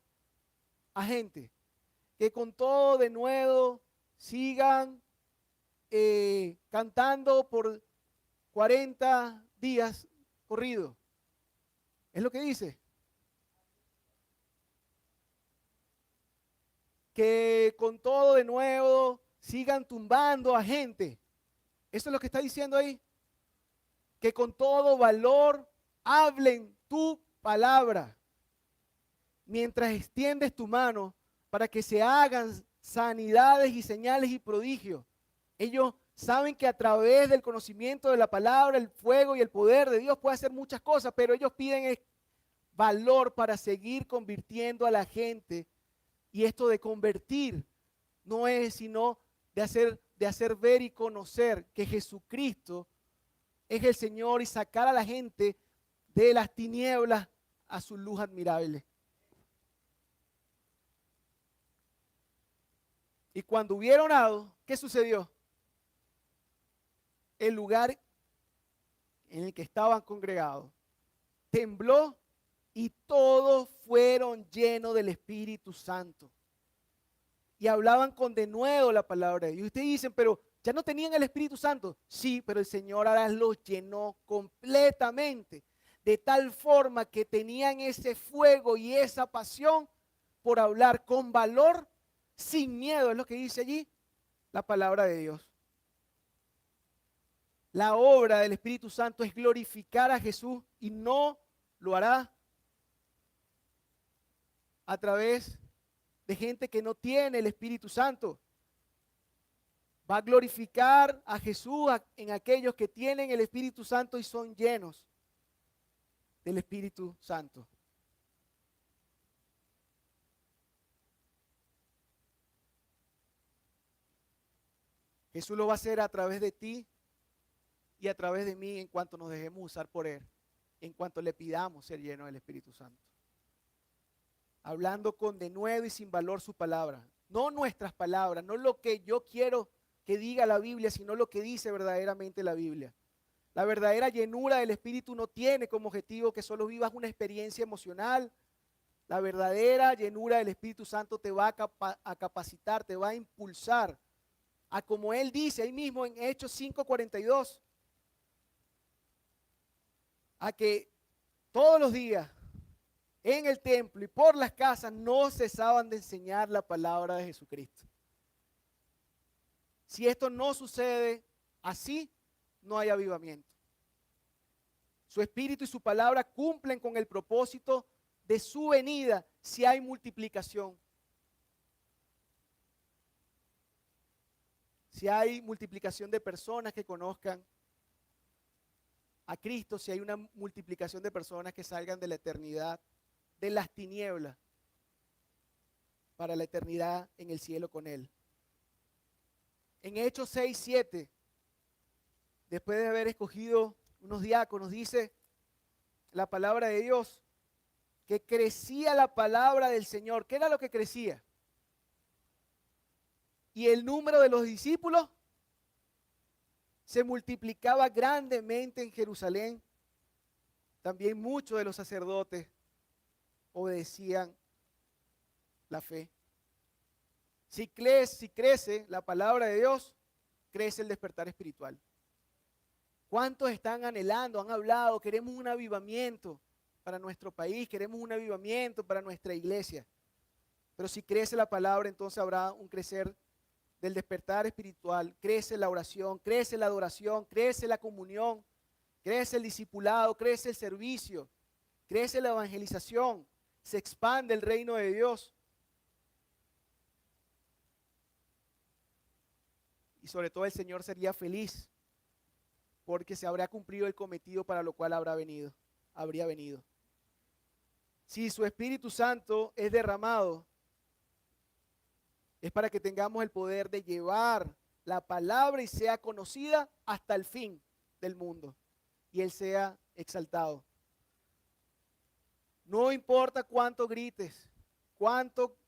a gente, que con todo de nuevo sigan cantando por 40 días corridos. Es lo que dice. Que con todo de nuevo sigan tumbando a gente. Eso es lo que está diciendo ahí. Que con todo valor hablen tu palabra, mientras extiendes tu mano para que se hagan sanidades y señales y prodigios. Ellos saben que a través del conocimiento de la palabra, el fuego y el poder de Dios puede hacer muchas cosas, pero ellos piden valor para seguir convirtiendo a la gente. Y esto de convertir no es sino de hacer ver y conocer que Jesucristo es el Señor y sacar a la gente de las tinieblas a su luz admirable. Y cuando hubieron orado, ¿qué sucedió? El lugar en el que estaban congregados tembló y todos fueron llenos del Espíritu Santo. Y hablaban con denuedo la palabra de Dios. Y ustedes dicen: pero ya no tenían el Espíritu Santo. Sí, pero el Señor ahora los llenó completamente. De tal forma que tenían ese fuego y esa pasión por hablar con valor, sin miedo. Es lo que dice allí la palabra de Dios. La obra del Espíritu Santo es glorificar a Jesús, y no lo hará a través de gente que no tiene el Espíritu Santo. Va a glorificar a Jesús en aquellos que tienen el Espíritu Santo y son llenos del Espíritu Santo. Jesús lo va a hacer a través de ti y a través de mí, en cuanto nos dejemos usar por Él, en cuanto le pidamos ser llenos del Espíritu Santo. Hablando con denuedo y sin valor su palabra. No nuestras palabras, no lo que yo quiero que diga la Biblia, sino lo que dice verdaderamente la Biblia. La verdadera llenura del Espíritu no tiene como objetivo que solo vivas una experiencia emocional. La verdadera llenura del Espíritu Santo te va a capacitar, te va a impulsar a, como Él dice ahí mismo en Hechos 5:42, a que todos los días en el templo y por las casas no cesaban de enseñar la palabra de Jesucristo. Si esto no sucede así, no hay avivamiento. Su espíritu y su palabra cumplen con el propósito de su venida si hay multiplicación. si hay multiplicación de personas que conozcan a Cristo, si hay una multiplicación de personas que salgan de la eternidad, de las tinieblas, para la eternidad en el cielo con Él. En Hechos 6:7, después de haber escogido unos diáconos, dice la palabra de Dios, que crecía la palabra del Señor. ¿Qué era lo que crecía? Y el número de los discípulos se multiplicaba grandemente en Jerusalén. También muchos de los sacerdotes obedecían la fe. Si crece la palabra de Dios, crece el despertar espiritual. ¿Cuántos están anhelando, han hablado, queremos un avivamiento para nuestro país, queremos un avivamiento para nuestra iglesia? Pero si crece la palabra, entonces habrá un crecer del despertar espiritual, crece la oración, crece la adoración, crece la comunión, crece el discipulado, crece el servicio, crece la evangelización, se expande el reino de Dios. Y sobre todo el Señor sería feliz porque se habrá cumplido el cometido para lo cual habría venido. Si su Espíritu Santo es derramado, es para que tengamos el poder de llevar la palabra y sea conocida hasta el fin del mundo y Él sea exaltado. No importa cuánto grites, cuánto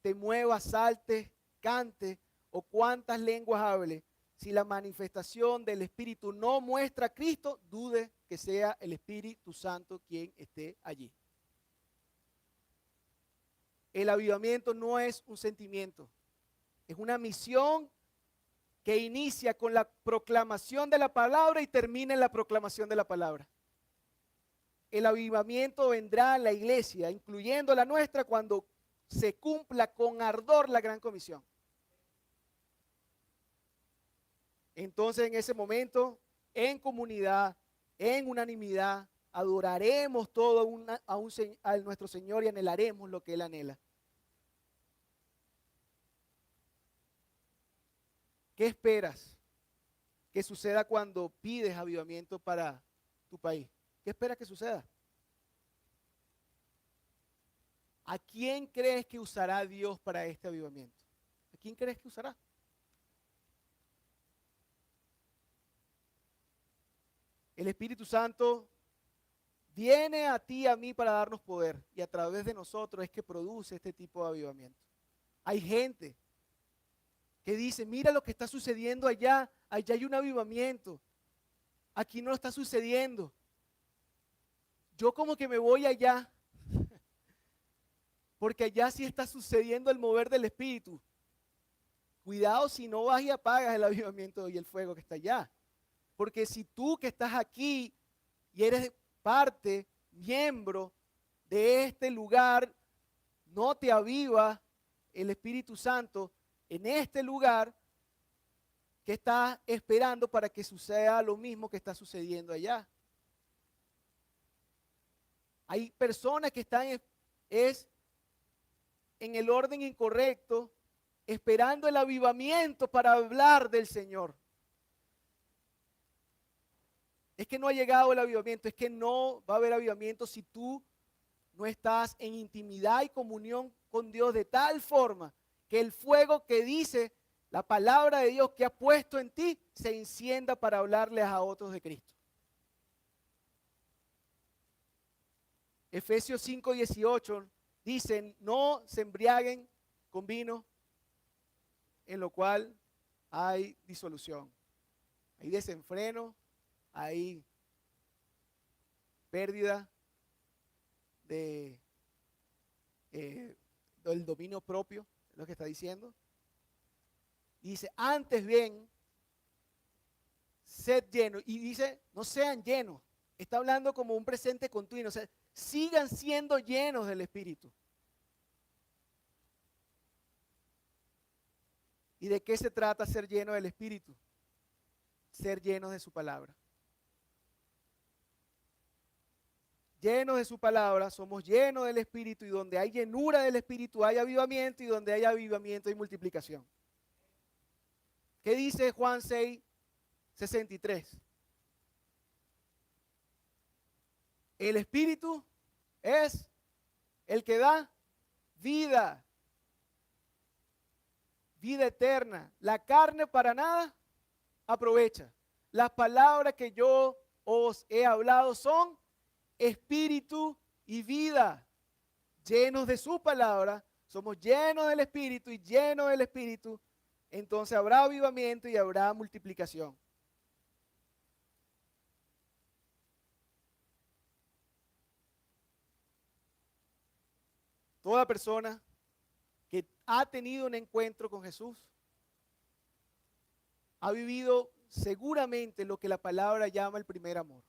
te muevas, saltes, cantes o cuántas lenguas hables, si la manifestación del Espíritu no muestra a Cristo, dude que sea el Espíritu Santo quien esté allí. El avivamiento no es un sentimiento, es una misión que inicia con la proclamación de la palabra y termina en la proclamación de la palabra. El avivamiento vendrá a la iglesia, incluyendo la nuestra, cuando se cumpla con ardor la gran comisión. Entonces, en ese momento, en comunidad, en unanimidad, adoraremos todo a nuestro Señor y anhelaremos lo que Él anhela. ¿Qué esperas que suceda cuando pides avivamiento para tu país? ¿Qué esperas que suceda? ¿A quién crees que usará Dios para este avivamiento? ¿A quién crees que usará? El Espíritu Santo viene a ti y a mí para darnos poder y a través de nosotros es que produce este tipo de avivamiento. Hay gente que dice, mira lo que está sucediendo allá, allá hay un avivamiento, aquí no está sucediendo. Yo como que me voy allá, porque allá sí está sucediendo el mover del Espíritu. Cuidado si no vas y apagas el avivamiento y el fuego que está allá. Porque si tú que estás aquí y eres parte, miembro de este lugar, no te aviva el Espíritu Santo en este lugar, que estás esperando para que suceda lo mismo que está sucediendo allá. Hay personas que están en el orden incorrecto, esperando el avivamiento para hablar del Señor. Es que no ha llegado el avivamiento, es que no va a haber avivamiento si tú no estás en intimidad y comunión con Dios de tal forma que el fuego que dice la palabra de Dios que ha puesto en ti se encienda para hablarles a otros de Cristo. Efesios 5:18 dicen, no se embriaguen con vino, en lo cual hay disolución, hay desenfreno, hay pérdida del dominio propio, es lo que está diciendo. Dice, antes bien, sed llenos. Y dice, no sean llenos. Está hablando como un presente continuo. O sea, sigan siendo llenos del Espíritu. ¿Y de qué se trata ser lleno del Espíritu? Ser llenos de su palabra. Llenos de su palabra, somos llenos del Espíritu, y donde hay llenura del Espíritu hay avivamiento, y donde hay avivamiento hay multiplicación. ¿Qué dice Juan 6:63? El Espíritu es el que da vida, vida eterna. La carne para nada aprovecha. Las palabras que yo os he hablado son espíritu y vida. Llenos de su palabra, somos llenos del Espíritu y llenos del Espíritu, entonces habrá avivamiento y habrá multiplicación. Toda persona que ha tenido un encuentro con Jesús ha vivido seguramente lo que la palabra llama el primer amor.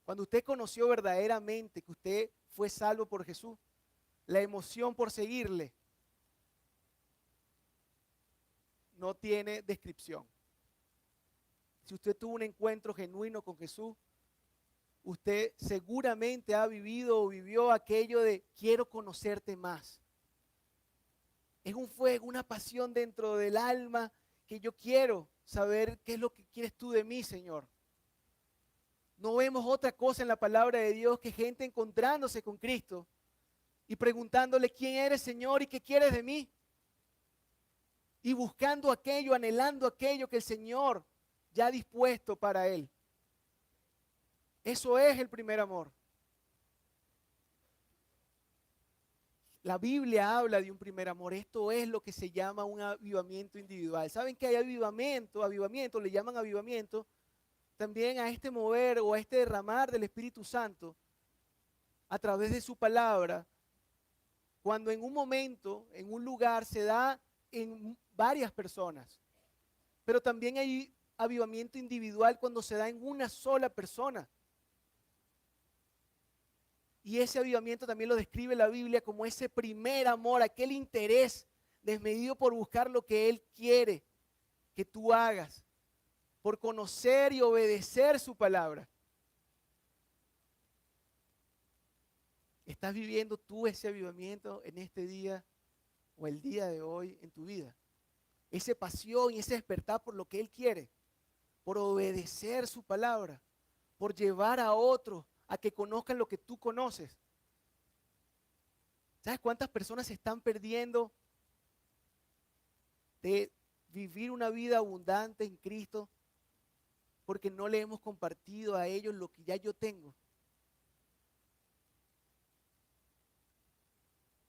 Cuando usted conoció verdaderamente que usted fue salvo por Jesús, la emoción por seguirle no tiene descripción. Si usted tuvo un encuentro genuino con Jesús, usted seguramente ha vivido o vivió aquello de quiero conocerte más. Es un fuego, una pasión dentro del alma que yo quiero saber qué es lo que quieres tú de mí, Señor. No vemos otra cosa en la palabra de Dios que gente encontrándose con Cristo y preguntándole quién eres, Señor, y qué quieres de mí. Y buscando aquello, anhelando aquello que el Señor ya ha dispuesto para él. Eso es el primer amor. La Biblia habla de un primer amor. Esto es lo que se llama un avivamiento individual. ¿Saben que hay avivamiento? Avivamiento, le llaman avivamiento también a este mover o a este derramar del Espíritu Santo a través de su palabra, cuando en un momento, en un lugar, se da en varias personas. Pero también hay avivamiento individual cuando se da en una sola persona. Y ese avivamiento también lo describe la Biblia como ese primer amor, aquel interés desmedido por buscar lo que Él quiere que tú hagas, por conocer y obedecer su palabra. ¿Estás viviendo tú ese avivamiento en este día o el día de hoy en tu vida? Esa pasión y ese despertar por lo que Él quiere, por obedecer su palabra, por llevar a otros a que conozcan lo que tú conoces. ¿Sabes cuántas personas se están perdiendo de vivir una vida abundante en Cristo porque no le hemos compartido a ellos lo que ya yo tengo?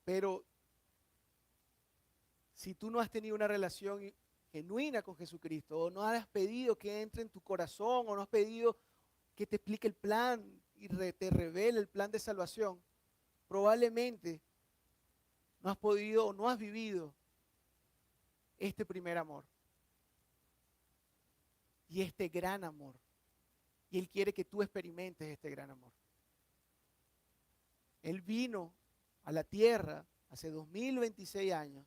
Pero si tú no has tenido una relación genuina con Jesucristo, o no has pedido que entre en tu corazón, o no has pedido que te explique el plan y te revele el plan de salvación, probablemente no has podido o no has vivido este primer amor y este gran amor. Y Él quiere que tú experimentes este gran amor. Él vino a la tierra hace 2026 años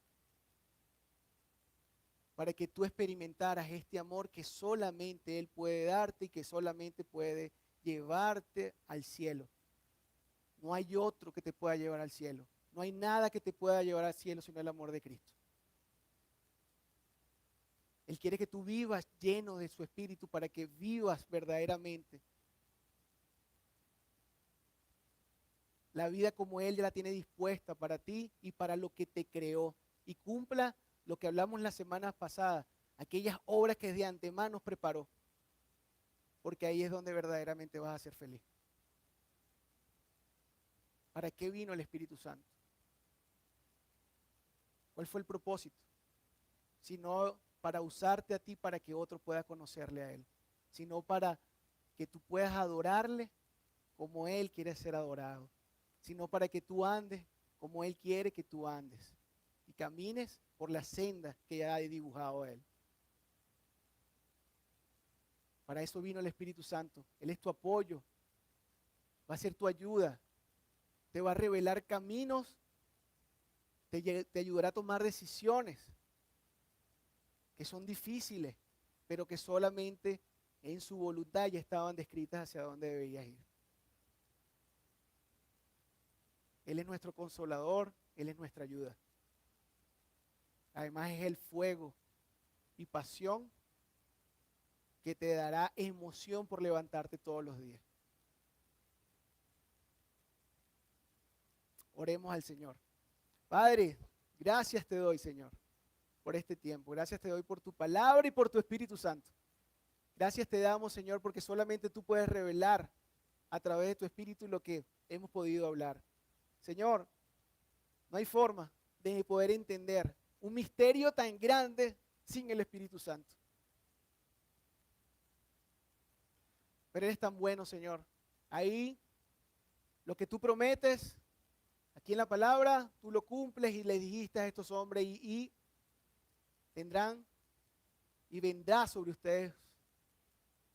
para que tú experimentaras este amor que solamente Él puede darte y que solamente puede llevarte al cielo. No hay otro que te pueda llevar al cielo. No hay nada que te pueda llevar al cielo sino el amor de Cristo. Él quiere que tú vivas lleno de su espíritu para que vivas verdaderamente la vida como Él ya la tiene dispuesta para ti y para lo que te creó. Y cumpla lo que hablamos las semanas pasadas, aquellas obras que de antemano preparó. Porque ahí es donde verdaderamente vas a ser feliz. ¿Para qué vino el Espíritu Santo? ¿Cuál fue el propósito? Sino para usarte a ti para que otro pueda conocerle a Él. Sino para que tú puedas adorarle como Él quiere ser adorado. Sino para que tú andes como Él quiere que tú andes. Y camines por la senda que ya ha dibujado Él. Para eso vino el Espíritu Santo. Él es tu apoyo. Va a ser tu ayuda. Te va a revelar caminos. Te ayudará a tomar decisiones que son difíciles, pero que solamente en su voluntad ya estaban descritas hacia dónde debías ir. Él es nuestro consolador, Él es nuestra ayuda. Además es el fuego y pasión que te dará emoción por levantarte todos los días. Oremos al Señor. Padre, gracias te doy, Señor, por este tiempo. Gracias te doy por tu palabra y por tu Espíritu Santo. Gracias te damos, Señor, porque solamente tú puedes revelar a través de tu Espíritu lo que hemos podido hablar. Señor, no hay forma de poder entender un misterio tan grande sin el Espíritu Santo. Pero eres tan bueno, Señor. Ahí, lo que tú prometes, aquí en la palabra, tú lo cumples y le dijiste a estos hombres y tendrán y vendrá sobre ustedes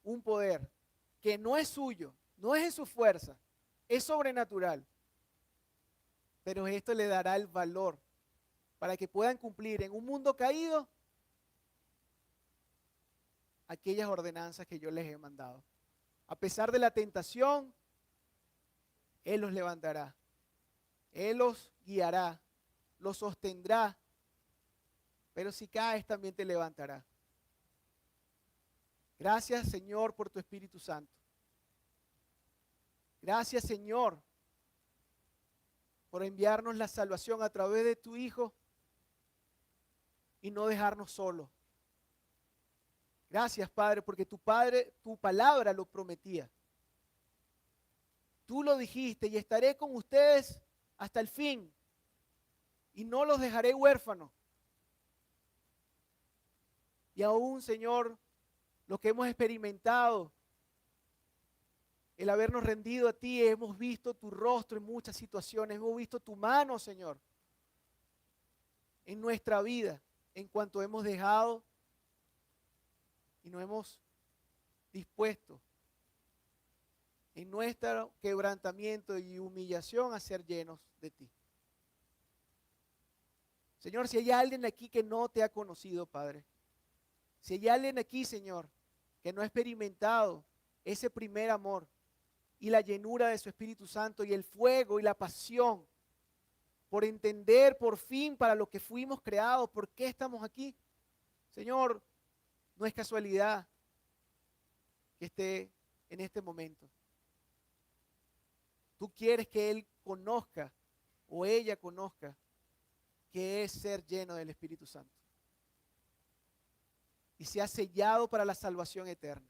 un poder que no es suyo, no es en su fuerza, es sobrenatural. Pero esto le dará el valor para que puedan cumplir en un mundo caído aquellas ordenanzas que yo les he mandado. A pesar de la tentación, Él los levantará, Él los guiará, los sostendrá, pero si caes también te levantará. Gracias, Señor, por tu Espíritu Santo. Gracias, Señor, por enviarnos la salvación a través de tu Hijo y no dejarnos solos. Gracias, Padre, porque tu palabra lo prometía. Tú lo dijiste y estaré con ustedes hasta el fin y no los dejaré huérfanos. Y aún, Señor, lo que hemos experimentado, el habernos rendido a ti, hemos visto tu rostro en muchas situaciones, hemos visto tu mano, Señor, en nuestra vida, en cuanto hemos dejado y nos hemos dispuesto en nuestro quebrantamiento y humillación a ser llenos de ti. Señor, si hay alguien aquí que no te ha conocido, Padre, si hay alguien aquí, Señor, que no ha experimentado ese primer amor y la llenura de su Espíritu Santo y el fuego y la pasión por entender por fin para lo que fuimos creados, por qué estamos aquí, Señor, no es casualidad que esté en este momento. Tú quieres que él conozca o ella conozca qué es ser lleno del Espíritu Santo y sea sellado para la salvación eterna,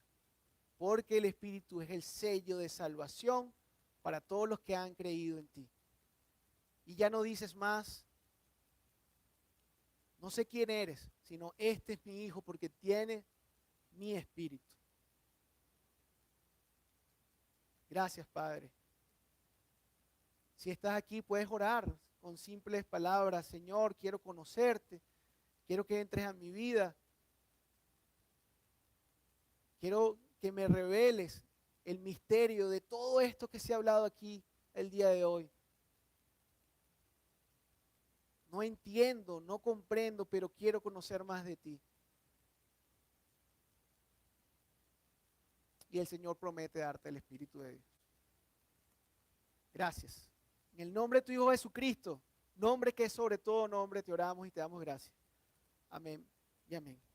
porque el Espíritu es el sello de salvación para todos los que han creído en ti. Y ya no dices más, no sé quién eres, sino este es mi hijo porque tiene mi espíritu. Gracias, Padre. Si estás aquí, puedes orar con simples palabras. Señor, quiero conocerte, quiero que entres a mi vida. Quiero que me reveles el misterio de todo esto que se ha hablado aquí el día de hoy. No entiendo, no comprendo, pero quiero conocer más de ti. Y el Señor promete darte el Espíritu de Dios. Gracias. En el nombre de tu Hijo Jesucristo, nombre que es sobre todo nombre, te oramos y te damos gracias. Amén y amén.